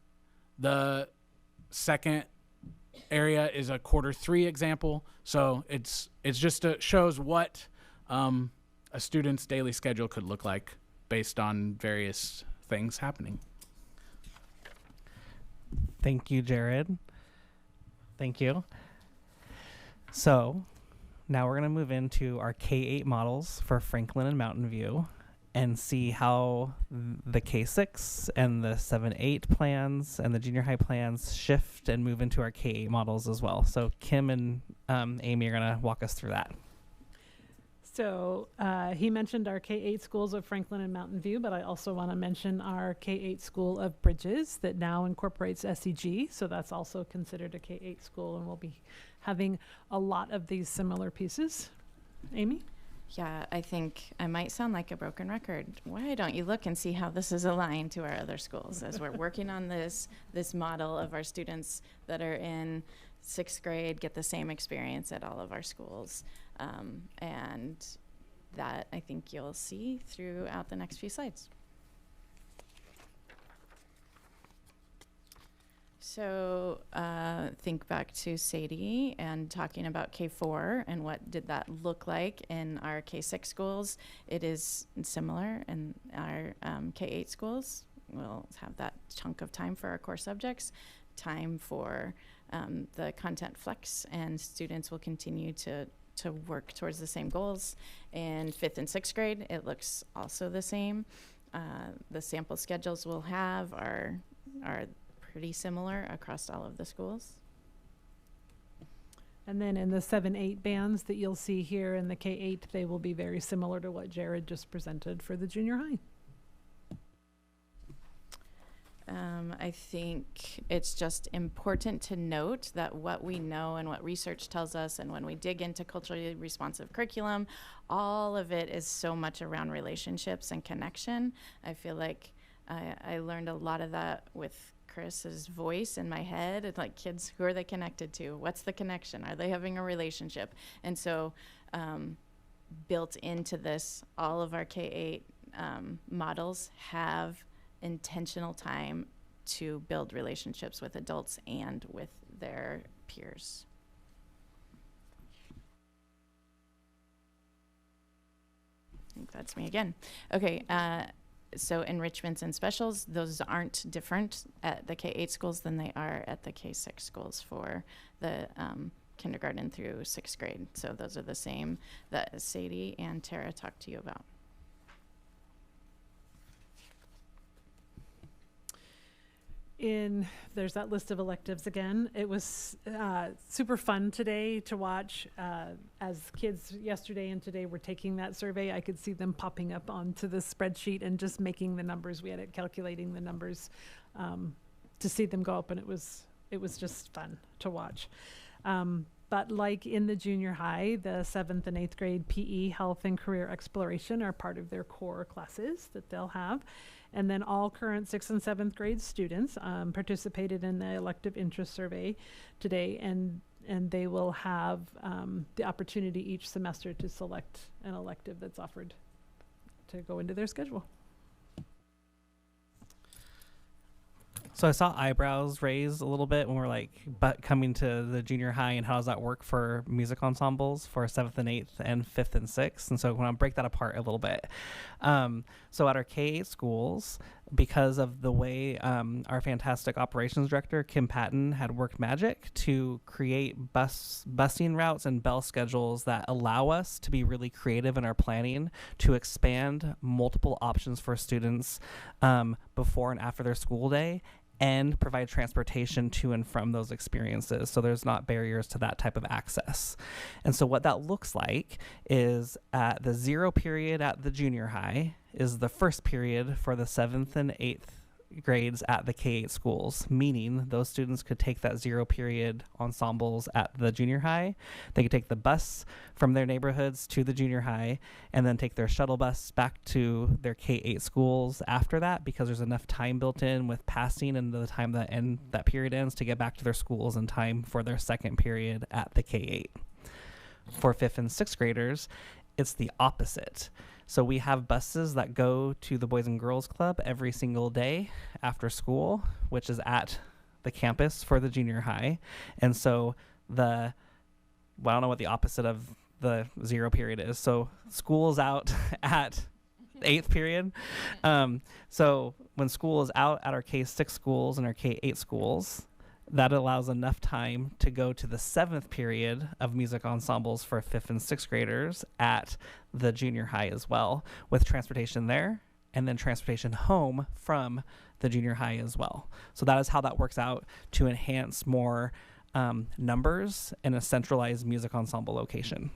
the second area is a quarter 3 example. So it's just shows what a student's daily schedule could look like based on various things happening. Thank you, Jared. Thank you. So now we're going to move into our K-8 models for Franklin and Mountain View and see how the K-6 and the 7-8 plans and the junior high plans shift and move into our K-8 models as well. So Kim and Amy are going to walk us through that. So he mentioned our K-8 schools of Franklin and Mountain View, but I also want to mention our K-8 school of Bridges that now incorporates SEG. So that's also considered a K-8 school, and we'll be having a lot of these similar pieces. Amy? Yeah, I think I might sound like a broken record. Why don't you look and see how this is aligned to our other schools as we're working on this model of our students that are in 6th grade get the same experience at all of our schools. And that I think you'll see throughout the next few slides. So think back to Sadie and talking about K4 and what did that look like in our K6 schools. It is similar in our K8 schools. We'll have that chunk of time for our core subjects, time for the content flex, and students will continue to work towards the same goals. In 5th and 6th grade, it looks also the same. The sample schedules we'll have are pretty similar across all of the schools. And then in the 7-8 bands that you'll see here in the K-8, they will be very similar to what Jared just presented for the junior high. I think it's just important to note that what we know and what research tells us, and when we dig into culturally responsive curriculum, all of it is so much around relationships and connection. I feel like I learned a lot of that with Chris's voice in my head. It's like, kids, who are they connected to? What's the connection? Are they having a relationship? And so built into this, all of our K-8 models have intentional time to build relationships with adults and with their peers. I think that's me again. Okay, so enrichments and specials, those aren't different at the K-8 schools than they are at the K-6 schools for the kindergarten through 6th grade. So those are the same that Sadie and Tara talked to you about. There's that list of electives again. It was super fun today to watch as kids yesterday and today were taking that survey. I could see them popping up onto the spreadsheet and just making the numbers. We had it calculating the numbers to see them go up, and it was just fun to watch. But like in the junior high, the 7th and 8th grade PE, health and career exploration are part of their core classes that they'll have. And then all current 6th and 7th grade students participated in the elective interest survey today, and they will have the opportunity each semester to select an elective that's offered to go into their schedule. So I saw eyebrows raise a little bit when we're like, but coming to the junior high, and how does that work for music ensembles for 7th and 8th and 5th and 6th? And so I want to break that apart a little bit. So at our K-8 schools, because of the way our fantastic operations director, Kim Patton, had worked magic to create busing routes and bell schedules that allow us to be really creative in our planning to expand multiple options for students before and after their school day, and provide transportation to and from those experiences, so there's not barriers to that type of access. And so what that looks like is at the 0 period at the junior high is the first period for the 7th and 8th grades at the K-8 schools, meaning those students could take that 0 period ensembles at the junior high. They could take the bus from their neighborhoods to the junior high and then take their shuttle bus back to their K-8 schools after that, because there's enough time built in with passing and the time that period ends to get back to their schools in time for their second period at the K-8. For 5th and 6th graders, it's the opposite. So we have buses that go to the Boys and Girls Club every single day after school, which is at the campus for the junior high. And so I don't know what the opposite of the 0 period is. So school is out at 8th period. So when school is out at our K-6 schools and our K-8 schools, that allows enough time to go to the 7th period of music ensembles for 5th and 6th graders at the junior high as well, with transportation there and then transportation home from the junior high as well. So that is how that works out to enhance more numbers in a centralized music ensemble location.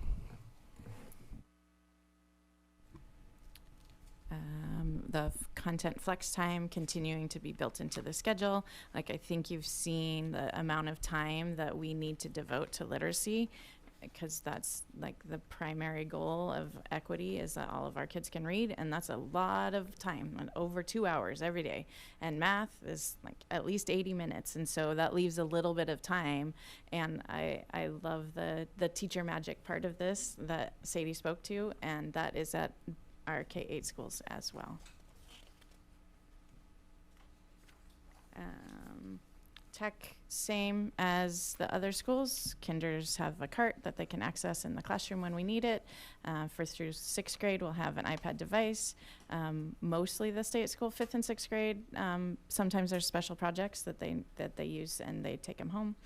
The content flex time continuing to be built into the schedule. Like, I think you've seen the amount of time that we need to devote to literacy, because that's like the primary goal of equity, is that all of our kids can read, and that's a lot of time, and over 2 hours every day. And math is like at least 80 minutes, and so that leaves a little bit of time. And I love the teacher magic part of this that Sadie spoke to, and that is at our K-8 schools as well. Tech, same as the other schools. Kinders have a cart that they can access in the classroom when we need it. 1st through 6th grade will have an iPad device. Mostly the stay at school 5th and 6th grade. Sometimes there's special projects that they use and they take them home.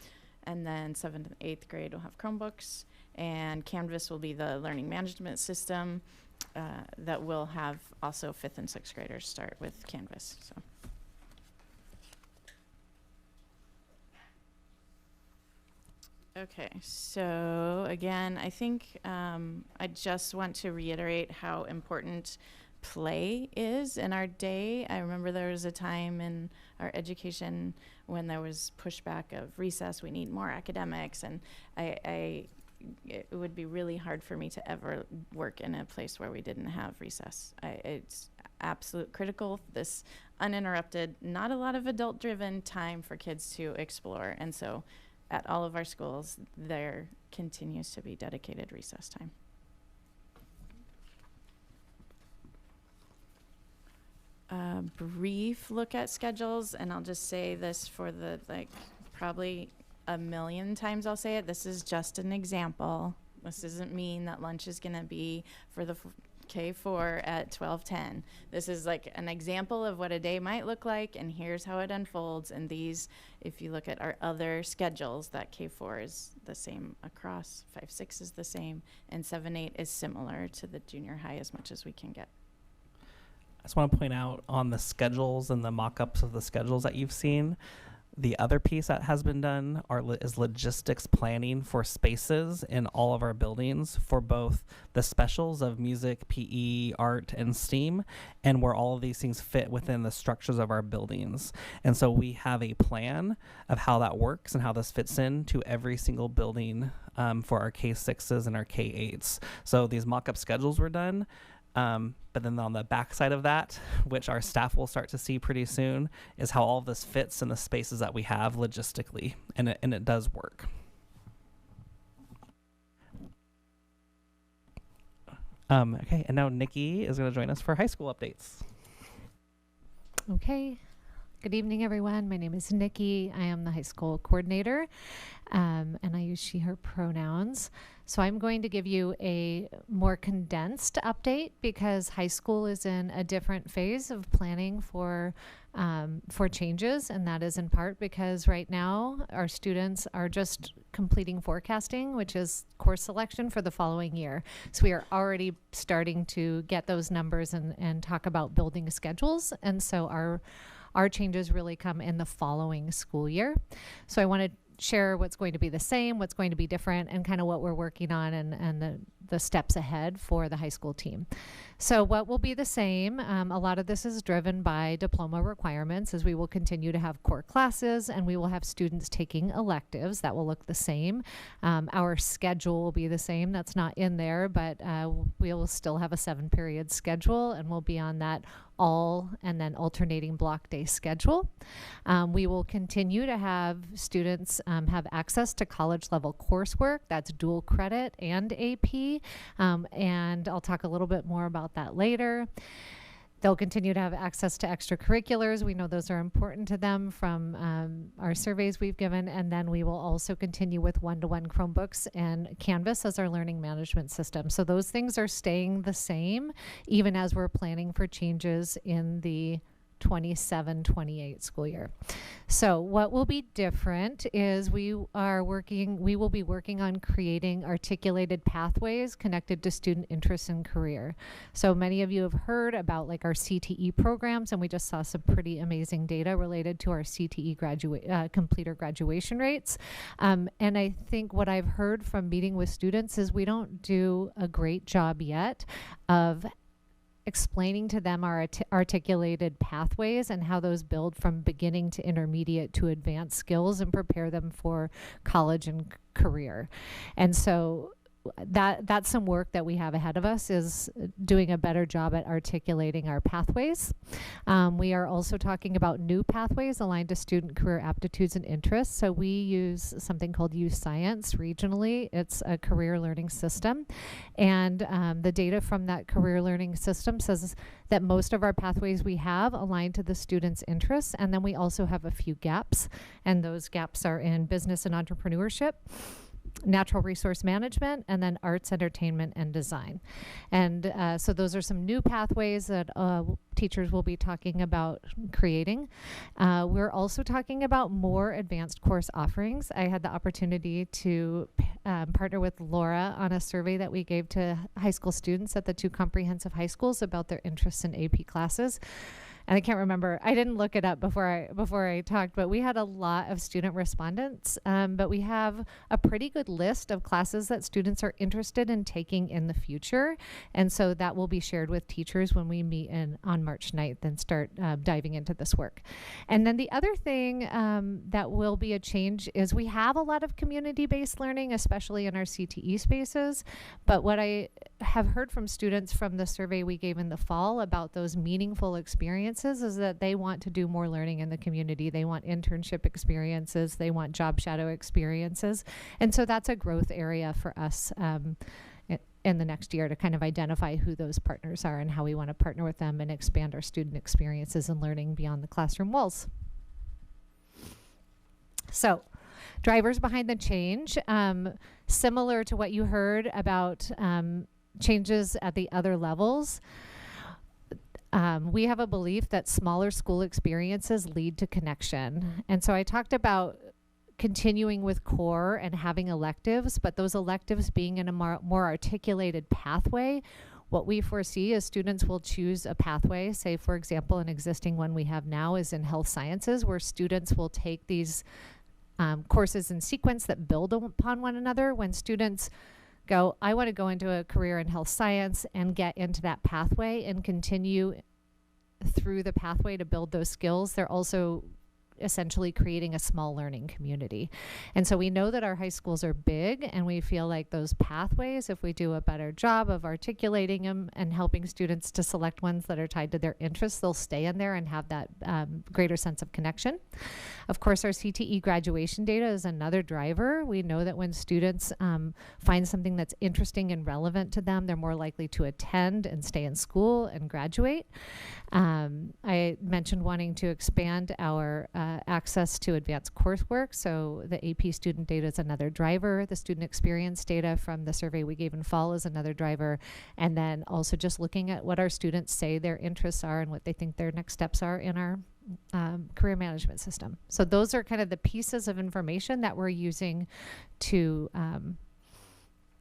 And then 7th and 8th grade will have Chromebooks, and Canvas will be the learning management system that will have also 5th and 6th graders start with Canvas. So. Okay, so again, I think I just want to reiterate how important play is in our day. I remember there was a time in our education when there was pushback of recess, we need more academics, and it would be really hard for me to ever work in a place where we didn't have recess. It's absolute critical, this uninterrupted, not a lot of adult-driven time for kids to explore, and so at all of our schools, there continues to be dedicated recess time. A brief look at schedules, and I'll just say this for the, probably a million times I'll say it, this is just an example. This doesn't mean that lunch is gonna be for the K4 at 12:10. This is like an example of what a day might look like, and here's how it unfolds. And these, if you look at our other schedules, that K4 is the same across, 5-6 is the same, and 7-8 is similar to the junior high as much as we can get. I just want to point out on the schedules and the mock-ups of the schedules that you've seen, the other piece that has been done is logistics planning for spaces in all of our buildings for both the specials of music, PE, art, and STEAM, and where all of these things fit within the structures of our buildings. And so we have a plan of how that works and how this fits into every single building for our K6s and our K8s. So these mock-up schedules were done. But then on the back side of that, which our staff will start to see pretty soon, is how all of this fits in the spaces that we have logistically, and it does work. Okay, and now Nikki is going to join us for high school updates. Okay. Good evening, everyone. My name is Nikki. I am the high school coordinator, and I use she, her pronouns. So I'm going to give you a more condensed update because high school is in a different phase of planning for changes, and that is in part because right now our students are just completing forecasting, which is course selection for the following year. So we are already starting to get those numbers and talk about building schedules, and so our changes really come in the following school year. So I want to share what's going to be the same, what's going to be different, and kind of what we're working on and the steps ahead for the high school team. So what will be the same? A lot of this is driven by diploma requirements, as we will continue to have core classes and we will have students taking electives. That will look the same. Our schedule will be the same. That's not in there, but we will still have a 7-period schedule, and we'll be on that all and then alternating block day schedule. We will continue to have students have access to college level coursework. That's dual credit and AP. And I'll talk a little bit more about that later. They'll continue to have access to extracurriculars. We know those are important to them from our surveys we've given. And then we will also continue with one-to-one Chromebooks and Canvas as our learning management system. So those things are staying the same, even as we're planning for changes in the 27-28 school year. So what will be different is we will be working on creating articulated pathways connected to student interests and career. So many of you have heard about like our CTE programs, and we just saw some pretty amazing data related to our CTE completer graduation rates. And I think what I've heard from meeting with students is we don't do a great job yet of explaining to them our articulated pathways and how those build from beginning to intermediate to advanced skills and prepare them for college and career. And so that's some work that we have ahead of us, is doing a better job at articulating our pathways. We are also talking about new pathways aligned to student career aptitudes and interests. So we use something called Use Science regionally. It's a career learning system. And the data from that career learning system says that most of our pathways we have align to the students' interests. And then we also have a few gaps. And those gaps are in business and entrepreneurship, natural resource management, and then arts, entertainment, and design. And so those are some new pathways that teachers will be talking about creating. We're also talking about more advanced course offerings. I had the opportunity to partner with Laura on a survey that we gave to high school students at the 2 comprehensive high schools about their interests in AP classes. And I can't remember, I didn't look it up before I talked, but we had a lot of student respondents. But we have a pretty good list of classes that students are interested in taking in the future. And so that will be shared with teachers when we meet on March 9th and start diving into this work. And then the other thing that will be a change is we have a lot of community-based learning, especially in our CTE spaces. But what I have heard from students from the survey we gave in the fall about those meaningful experiences is that they want to do more learning in the community. They want internship experiences. They want job shadow experiences. And so that's a growth area for us in the next year to kind of identify who those partners are and how we want to partner with them and expand our student experiences and learning beyond the classroom walls. So, drivers behind the change, similar to what you heard about changes at the other levels. We have a belief that smaller school experiences lead to connection. And so I talked about continuing with core and having electives, but those electives being in a more articulated pathway. What we foresee is students will choose a pathway. Say, for example, an existing one we have now is in health sciences, where students will take these courses in sequence that build upon one another. When students go, I want to go into a career in health science, and get into that pathway and continue through the pathway to build those skills, they're also essentially creating a small learning community. And so we know that our high schools are big, and we feel like those pathways, if we do a better job of articulating them and helping students to select ones that are tied to their interests, they'll stay in there and have that greater sense of connection. Of course, our CTE graduation data is another driver. We know that when students find something that's interesting and relevant to them, they're more likely to attend and stay in school and graduate. I mentioned wanting to expand our access to advanced coursework. So the AP student data is another driver. The student experience data from the survey we gave in fall is another driver. And then also just looking at what our students say their interests are and what they think their next steps are in our career management system. So those are kind of the pieces of information that we're using to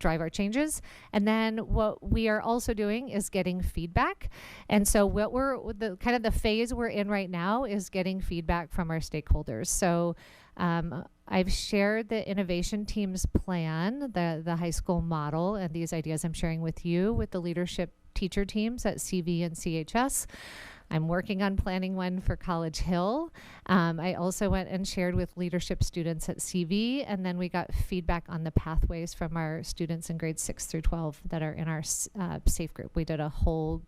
drive our changes. And then what we are also doing is getting feedback. And so what the phase we're in right now is getting feedback from our stakeholders. So I've shared the innovation team's plan, the high school model, and these ideas I'm sharing with you with the leadership teacher teams at CV and CHS. I'm working on planning one for College Hill. I also went and shared with leadership students at CV, and then we got feedback on the pathways from our students in grades 6 through 12 that are in our SAFE group. We did a whole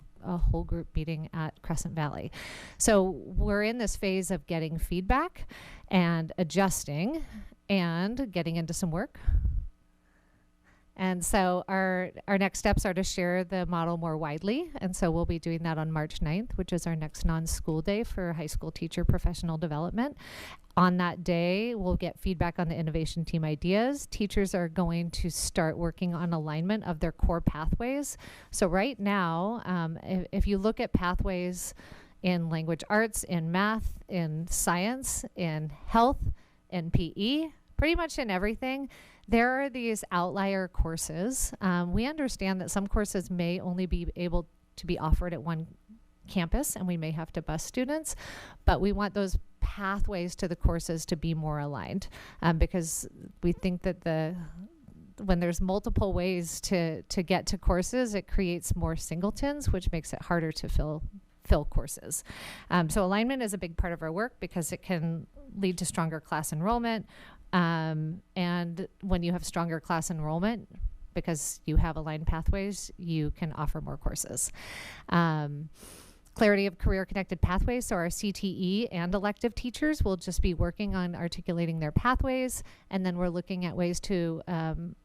group meeting at Crescent Valley. So we're in this phase of getting feedback and adjusting and getting into some work. And so our next steps are to share the model more widely. And so we'll be doing that on March 9th, which is our next non-school day for high school teacher professional development. On that day, we'll get feedback on the innovation team ideas. Teachers are going to start working on alignment of their core pathways. So right now, if you look at pathways in language arts, in math, in science, in health, in PE, pretty much in everything, there are these outlier courses. We understand that some courses may only be able to be offered at one campus, and we may have to bus students, but we want those pathways to the courses to be more aligned, because we think that when there's multiple ways to get to courses, it creates more singletons, which makes it harder to fill courses. So alignment is a big part of our work because it can lead to stronger class enrollment. And when you have stronger class enrollment, because you have aligned pathways, you can offer more courses. Clarity of career-connected pathways, so our CTE and elective teachers will just be working on articulating their pathways, and then we're looking at ways to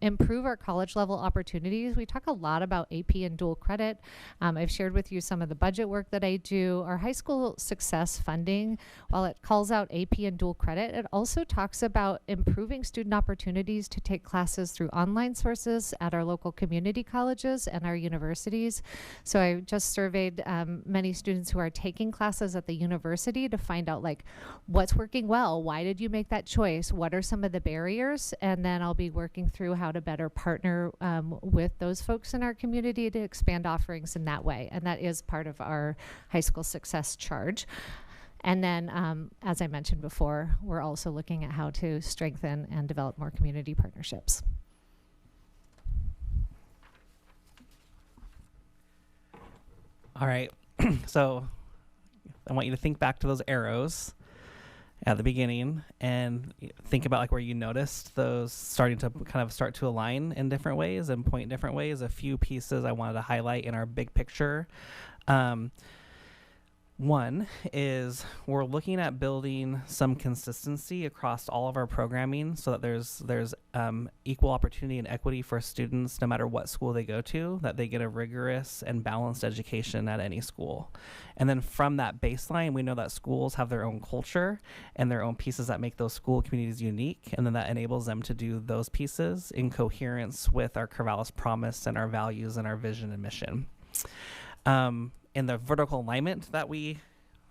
improve our college-level opportunities. We talk a lot about AP and dual credit. I've shared with you some of the budget work that I do. Our high school success funding, while it calls out AP and dual credit, it also talks about improving student opportunities to take classes through online sources at our local community colleges and our universities. So I just surveyed many students who are taking classes at the university to find out like what's working well, why did you make that choice, what are some of the barriers, and then I'll be working through how to better partner with those folks in our community to expand offerings in that way, and that is part of our high school success charge. And then, as I mentioned before, we're also looking at how to strengthen and develop more community partnerships. All right. So I want you to think back to those arrows at the beginning and think about like where you noticed those starting to kind of start to align in different ways and point in different ways. A few pieces I wanted to highlight in our big picture. One is we're looking at building some consistency across all of our programming so that there's equal opportunity and equity for students no matter what school they go to, that they get a rigorous and balanced education at any school. And then from that baseline, we know that schools have their own culture and their own pieces that make those school communities unique, and then that enables them to do those pieces in coherence with our Corvallis promise and our values and our vision and mission. In the vertical alignment that we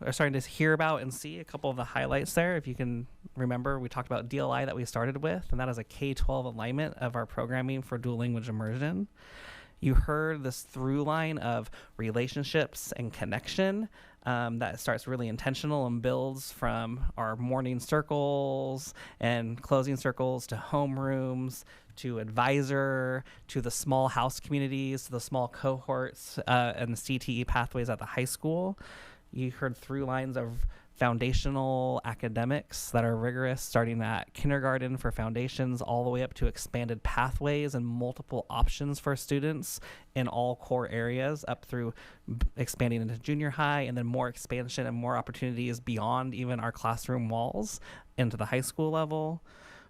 are starting to hear about and see, a couple of the highlights there, if you can remember, we talked about DLI that we started with, and that is a K-12 alignment of our programming for dual language immersion. You heard this through line of relationships and connection that starts really intentional and builds from our morning circles and closing circles to homerooms, to advisor, to the small house communities, to the small cohorts and the CTE pathways at the high school. You heard through lines of foundational academics that are rigorous, starting at kindergarten for foundations all the way up to expanded pathways and multiple options for students in all core areas up through expanding into junior high, and then more expansion and more opportunities beyond even our classroom walls into the high school level.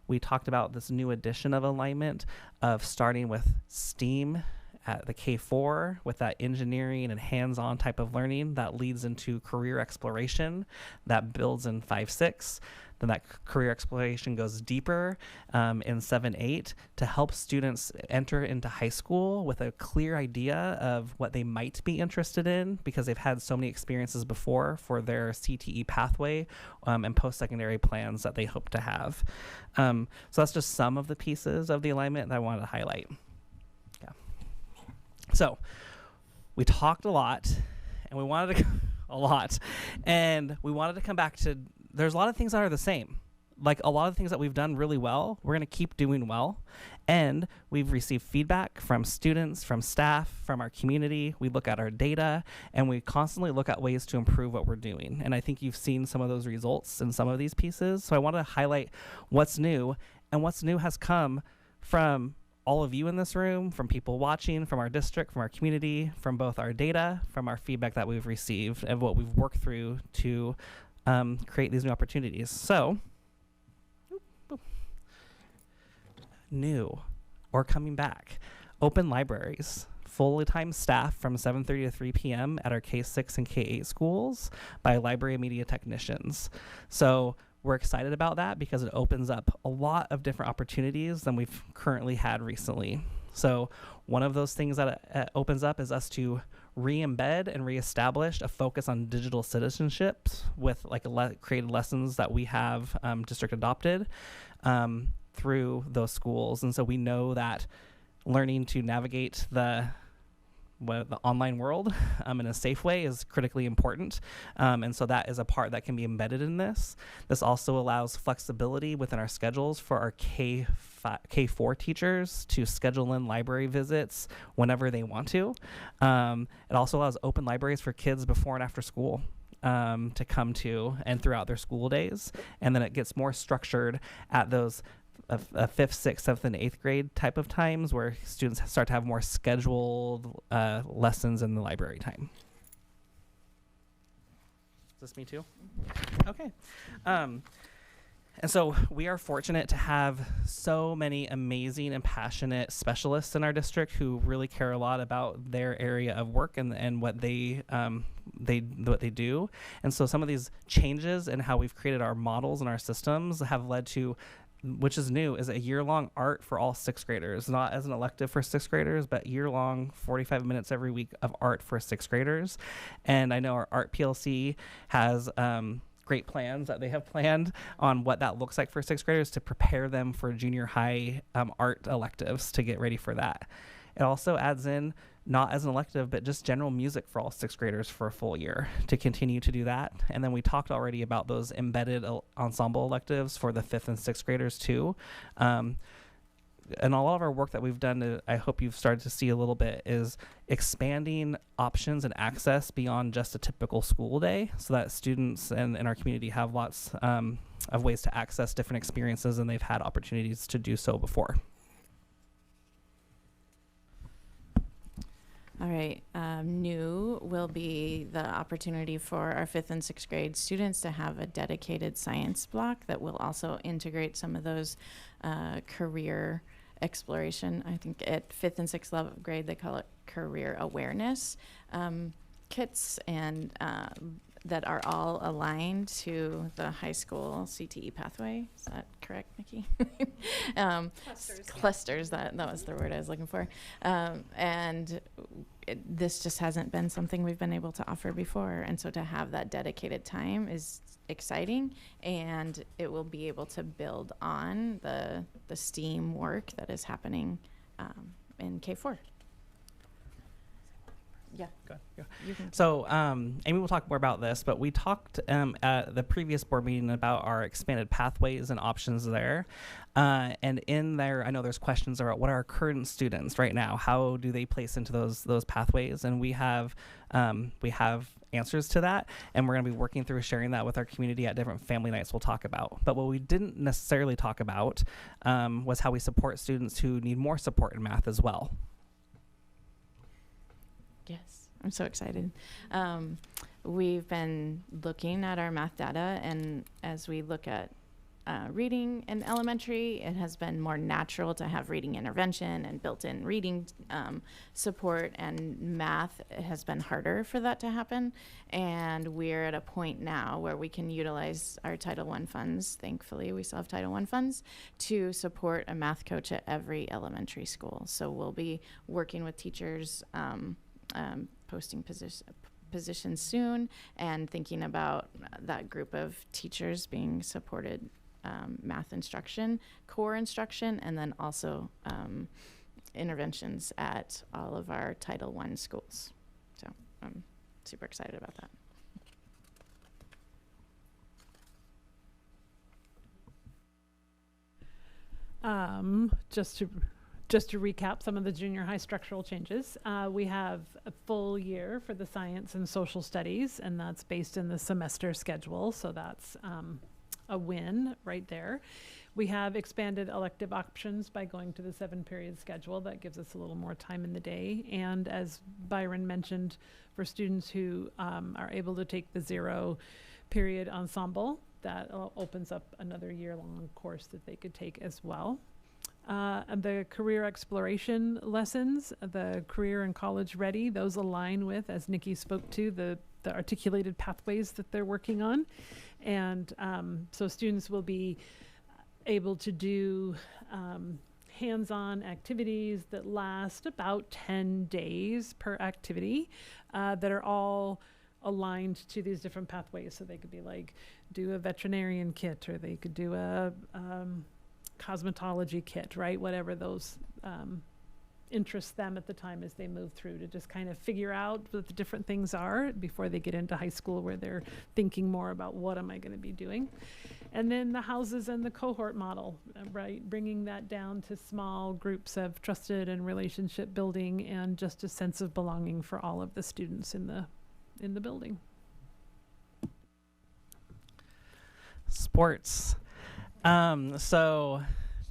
We talked about this new addition of alignment of starting with STEAM at the K4 with that engineering and hands-on type of learning that leads into career exploration that builds in 5-6. Then that career exploration goes deeper in 7-8 to help students enter into high school with a clear idea of what they might be interested in because they've had so many experiences before for their CTE pathway and post-secondary plans that they hope to have. So that's just some of the pieces of the alignment that I wanted to highlight. So we talked a lot, and we wanted to a lot, and we wanted to come back to, there's a lot of things that are the same. Like a lot of things that we've done really well, we're going to keep doing well. And we've received feedback from students, from staff, from our community. We look at our data, and we constantly look at ways to improve what we're doing. And I think you've seen some of those results in some of these pieces. So I want to highlight what's new, and what's new has come from all of you in this room, from people watching, from our district, from our community, from both our data, from our feedback that we've received, and what we've worked through to create these new opportunities. So, new or coming back, open libraries, full-time staff from 7:30 to 3 p.m. at our K-6 and K-8 schools by library media technicians. So we're excited about that because it opens up a lot of different opportunities than we've currently had recently. So one of those things that it opens up is us to re-embed and re-establish a focus on digital citizenship with like created lessons that we have district adopted through those schools. And so we know that learning to navigate the online world in a safe way is critically important. And so that is a part that can be embedded in this. This also allows flexibility within our schedules for our K4 teachers to schedule in library visits whenever they want to. It also allows open libraries for kids before and after school to come to and throughout their school days. And then it gets more structured at those a 5th, 6th, 7th, and 8th grade type of times where students start to have more scheduled lessons in the library time. Is this me too? Okay. And so we are fortunate to have so many amazing and passionate specialists in our district who really care a lot about their area of work and what they do. And so some of these changes in how we've created our models and our systems have led to, which is new, is a year-long art for all 6th graders, not as an elective for 6th graders, but year-long 45 minutes every week of art for 6th graders. And I know our art PLC has great plans that they have planned on what that looks like for 6th graders to prepare them for junior high art electives to get ready for that. It also adds in, not as an elective, but just general music for all 6th graders for a full year to continue to do that. And then we talked already about those embedded ensemble electives for the 5th and 6th graders too. And a lot of our work that we've done, I hope you've started to see a little bit, is expanding options and access beyond just a typical school day so that students in our community have lots of ways to access different experiences, and they've had opportunities to do so before. All right, new will be the opportunity for our 5th and 6th grade students to have a dedicated science block that will also integrate some of those career exploration. I think at 5th and 6th grade, they call it career awareness kits, and that are all aligned to the high school CTE pathway. Is that correct, Nikki? Clusters, that was the word I was looking for. And this just hasn't been something we've been able to offer before. And so to have that dedicated time is exciting, and it will be able to build on the STEAM work that is happening in K4. Yeah. Good. Yeah. So Amy will talk more about this, but we talked at the previous board meeting about our expanded pathways and options there. And in there, I know there's questions about what are our current students right now? How do they place into those pathways? And we have answers to that, and we're going to be working through sharing that with our community at different family nights we'll talk about. But what we didn't necessarily talk about was how we support students who need more support in math as well. Yes, I'm so excited. We've been looking at our math data, and as we look at reading in elementary, it has been more natural to have reading intervention and built-in reading support, and math, it has been harder for that to happen. And we're at a point now where we can utilize our Title I funds. Thankfully, we still have Title I funds to support a math coach at every elementary school. So we'll be working with teachers, posting positions soon, and thinking about that group of teachers being supported math instruction, core instruction, and then also interventions at all of our Title I schools. So I'm super excited about that. Just to recap some of the junior high structural changes, we have a full year for the science and social studies, and that's based in the semester schedule, so that's a win right there. We have expanded elective options by going to the 7-period schedule. That gives us a little more time in the day. And as Byron mentioned, for students who are able to take the 0-period ensemble, that opens up another year-long course that they could take as well. And the career exploration lessons, the career and college ready, those align with, as Nikki spoke to, the articulated pathways that they're working on. And so students will be able to do hands-on activities that last about 10 days per activity that are all aligned to these different pathways. So they could be like, do a veterinarian kit, or they could do a cosmetology kit, right? Whatever those interest them at the time as they move through, to just kind of figure out what the different things are before they get into high school, where they're thinking more about what am I going to be doing. And then the houses and the cohort model, right? Bringing that down to small groups of trusted and relationship building, and just a sense of belonging for all of the students in the building. Sports. So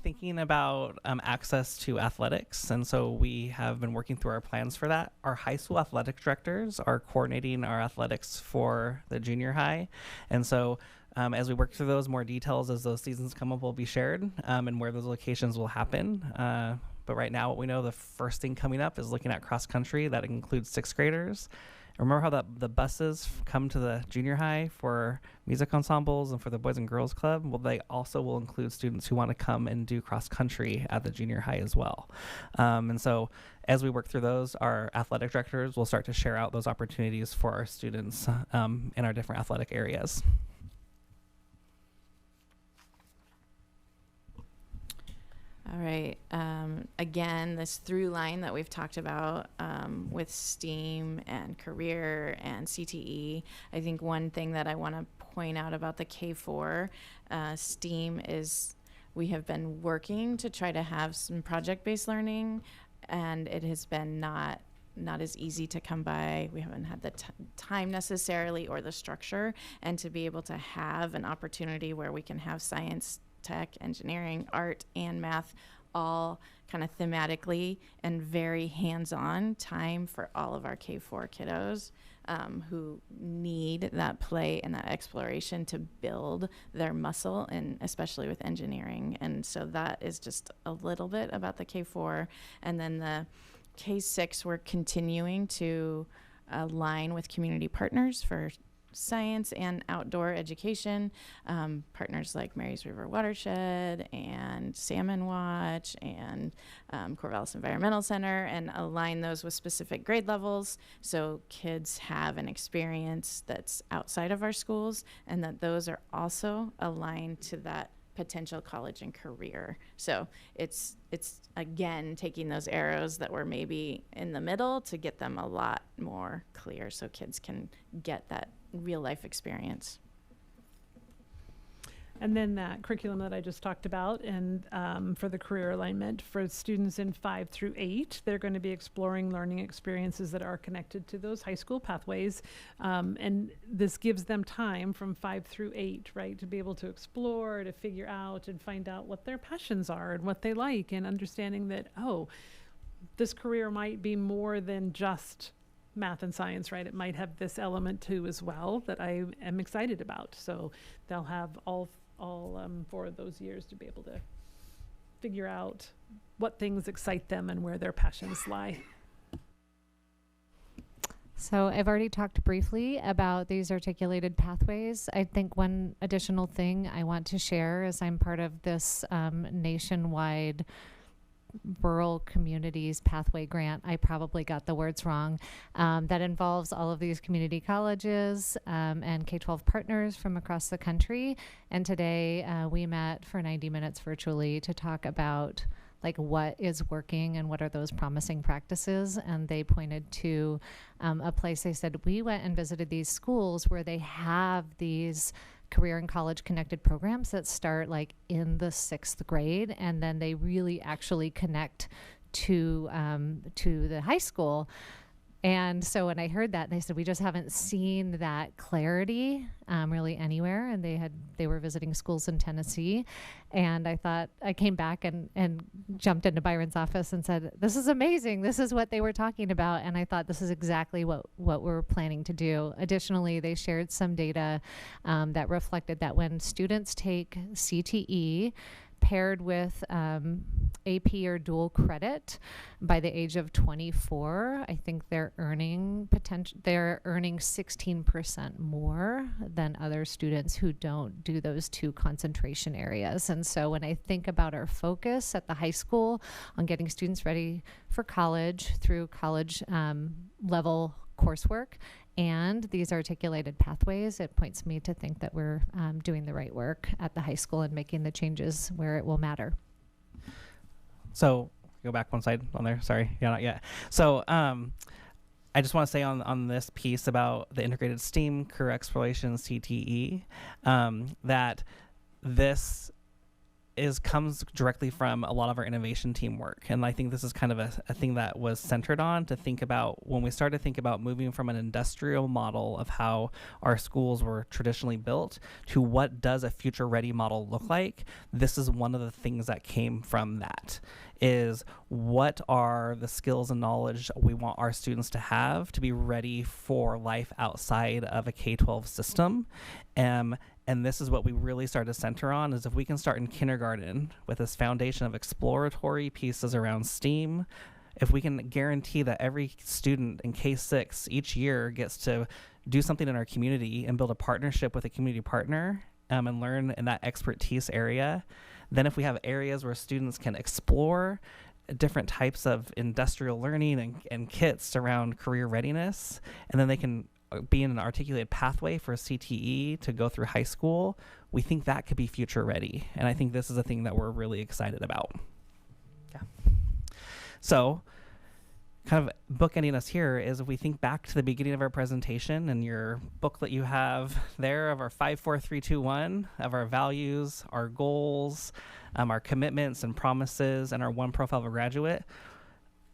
thinking about access to athletics, and so we have been working through our plans for that. Our high school athletic directors are coordinating our athletics for the junior high, and so as we work through those, more details as those seasons come up will be shared, and where those locations will happen. But right now, what we know, the first thing coming up is looking at cross country. That includes 6th graders. Remember how the buses come to the junior high for music ensembles and for the Boys and Girls Club? Well, they also will include students who want to come and do cross country at the junior high as well. And so as we work through those, our athletic directors will start to share out those opportunities for our students in our different athletic areas. All right. Again, this through line that we've talked about with STEAM and career and CTE, I think one thing that I want to point out about the K4 STEAM is we have been working to try to have some project-based learning, and it has been not as easy to come by. We haven't had the time necessarily or the structure, and to be able to have an opportunity where we can have science, tech, engineering, art, and math all kind of thematically and very hands-on time for all of our K4 kiddos who need that play and that exploration to build their muscle, and especially with engineering. And so that is just a little bit about the K4. And then the K6, we're continuing to align with community partners for science and outdoor education, partners like Mary's River Watershed and Salmon Watch and Corvallis Environmental Center, and align those with specific grade levels so kids have an experience that's outside of our schools, and that those are also aligned to that potential college and career. So it's again taking those arrows that were maybe in the middle to get them a lot more clear so kids can get that real life experience. And then that curriculum that I just talked about, and for the career alignment for students in 5 through 8, they're going to be exploring learning experiences that are connected to those high school pathways. And this gives them time from 5 through 8, right, to be able to explore, to figure out and find out what their passions are and what they like, and understanding that, oh, this career might be more than just math and science, right? It might have this element too as well that I am excited about. So they'll have all 4 of those years to be able to figure out what things excite them and where their passions lie. So I've already talked briefly about these articulated pathways. I think one additional thing I want to share is I'm part of this nationwide rural communities pathway grant. I probably got the words wrong. That involves all of these community colleges and K-12 partners from across the country. And today we met for 90 minutes virtually to talk about like what is working and what are those promising practices. And they pointed to a place. They said, we went and visited these schools where they have these career and college connected programs that start like in the 6th grade, and then they really actually connect to the high school. And so when I heard that, they said, we just haven't seen that clarity really anywhere. And they were visiting schools in Tennessee. And I thought, I came back and jumped into Byron's office and said, this is amazing. This is what they were talking about. And I thought, this is exactly what we're planning to do. Additionally, they shared some data that reflected that when students take CTE, paired with AP or dual credit by the age of 24, I think they're earning 16% more than other students who don't do those two concentration areas. And so when I think about our focus at the high school on getting students ready for college through college level coursework and these articulated pathways, it points me to think that we're doing the right work at the high school and making the changes where it will matter. So go back one slide on there. Sorry, yeah, not yet. So I just want to say on this piece about the integrated STEAM career exploration CTE, that this comes directly from a lot of our innovation team work. And I think this is kind of a thing that was centered on to think about when we started to think about moving from an industrial model of how our schools were traditionally built to what does a future ready model look like. This is one of the things that came from that, is what are the skills and knowledge we want our students to have to be ready for life outside of a K-12 system. And this is what we really started to center on, is if we can start in kindergarten with this foundation of exploratory pieces around STEAM, if we can guarantee that every student in K-6 each year gets to do something in our community and build a partnership with a community partner and learn in that expertise area, then if we have areas where students can explore different types of industrial learning and kits around career readiness, and then they can be in an articulated pathway for CTE to go through high school, we think that could be future ready. And I think this is a thing that we're really excited about. Yeah. So kind of bookending us here is if we think back to the beginning of our presentation and your booklet you have there of our 5, 4, 3, 2, 1, of our values, our goals, our commitments and promises, and our one profile of a graduate,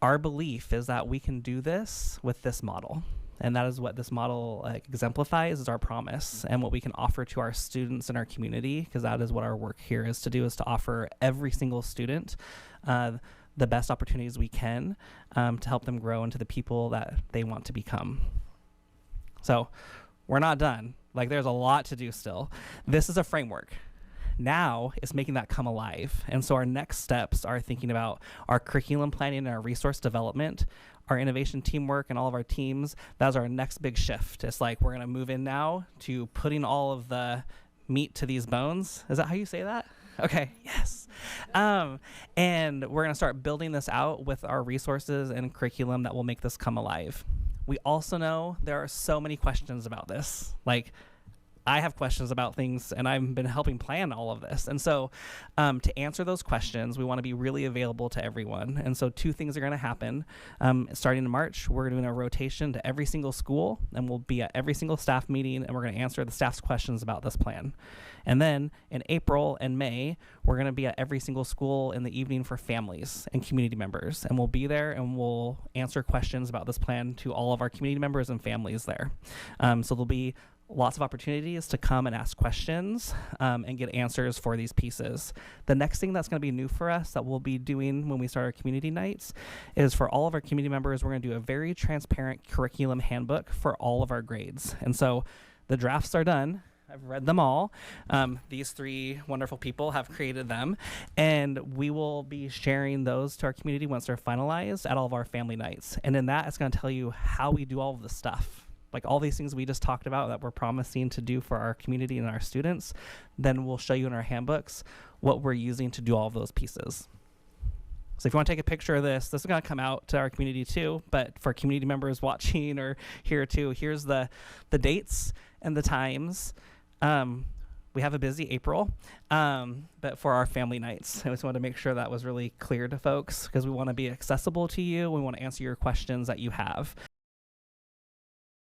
our belief is that we can do this with this model. And that is what this model exemplifies, is our promise and what we can offer to our students in our community, because that is what our work here is to do, is to offer every single student the best opportunities we can to help them grow into the people that they want to become. So we're not done. Like, there's a lot to do still. This is a framework. Now it's making that come alive. And so our next steps are thinking about our curriculum planning and our resource development, our innovation teamwork and all of our teams. That's our next big shift. It's like we're going to move in now to putting all of the meat to these bones. Is that how you say that? Okay, yes. And we're going to start building this out with our resources and curriculum that will make this come alive. We also know there are so many questions about this. Like, I have questions about things, and I've been helping plan all of this. And so to answer those questions, we want to be really available to everyone. And so 2 things are going to happen. Starting in March, we're doing a rotation to every single school, and we'll be at every single staff meeting, and we're going to answer the staff's questions about this plan. And then in April and May, we're going to be at every single school in the evening for families and community members. And we'll be there, and we'll answer questions about this plan to all of our community members and families there. So there'll be lots of opportunities to come and ask questions and get answers for these pieces. The next thing that's going to be new for us that we'll be doing when we start our community nights is for all of our community members, we're going to do a very transparent curriculum handbook for all of our grades. And so the drafts are done. I've read them all. These 3 wonderful people have created them, and we will be sharing those to our community once they're finalized at all of our family nights. And in that, it's going to tell you how we do all of this stuff. Like all these things we just talked about that we're promising to do for our community and our students, then we'll show you in our handbooks what we're using to do all of those pieces. So if you want to take a picture of this is going to come out to our community too, but for community members watching or here too, here's the dates and the times. we have a busy April, but for our family nights, I just want to make sure that was really clear to folks because we want to be accessible to you. We want to answer your questions that you have.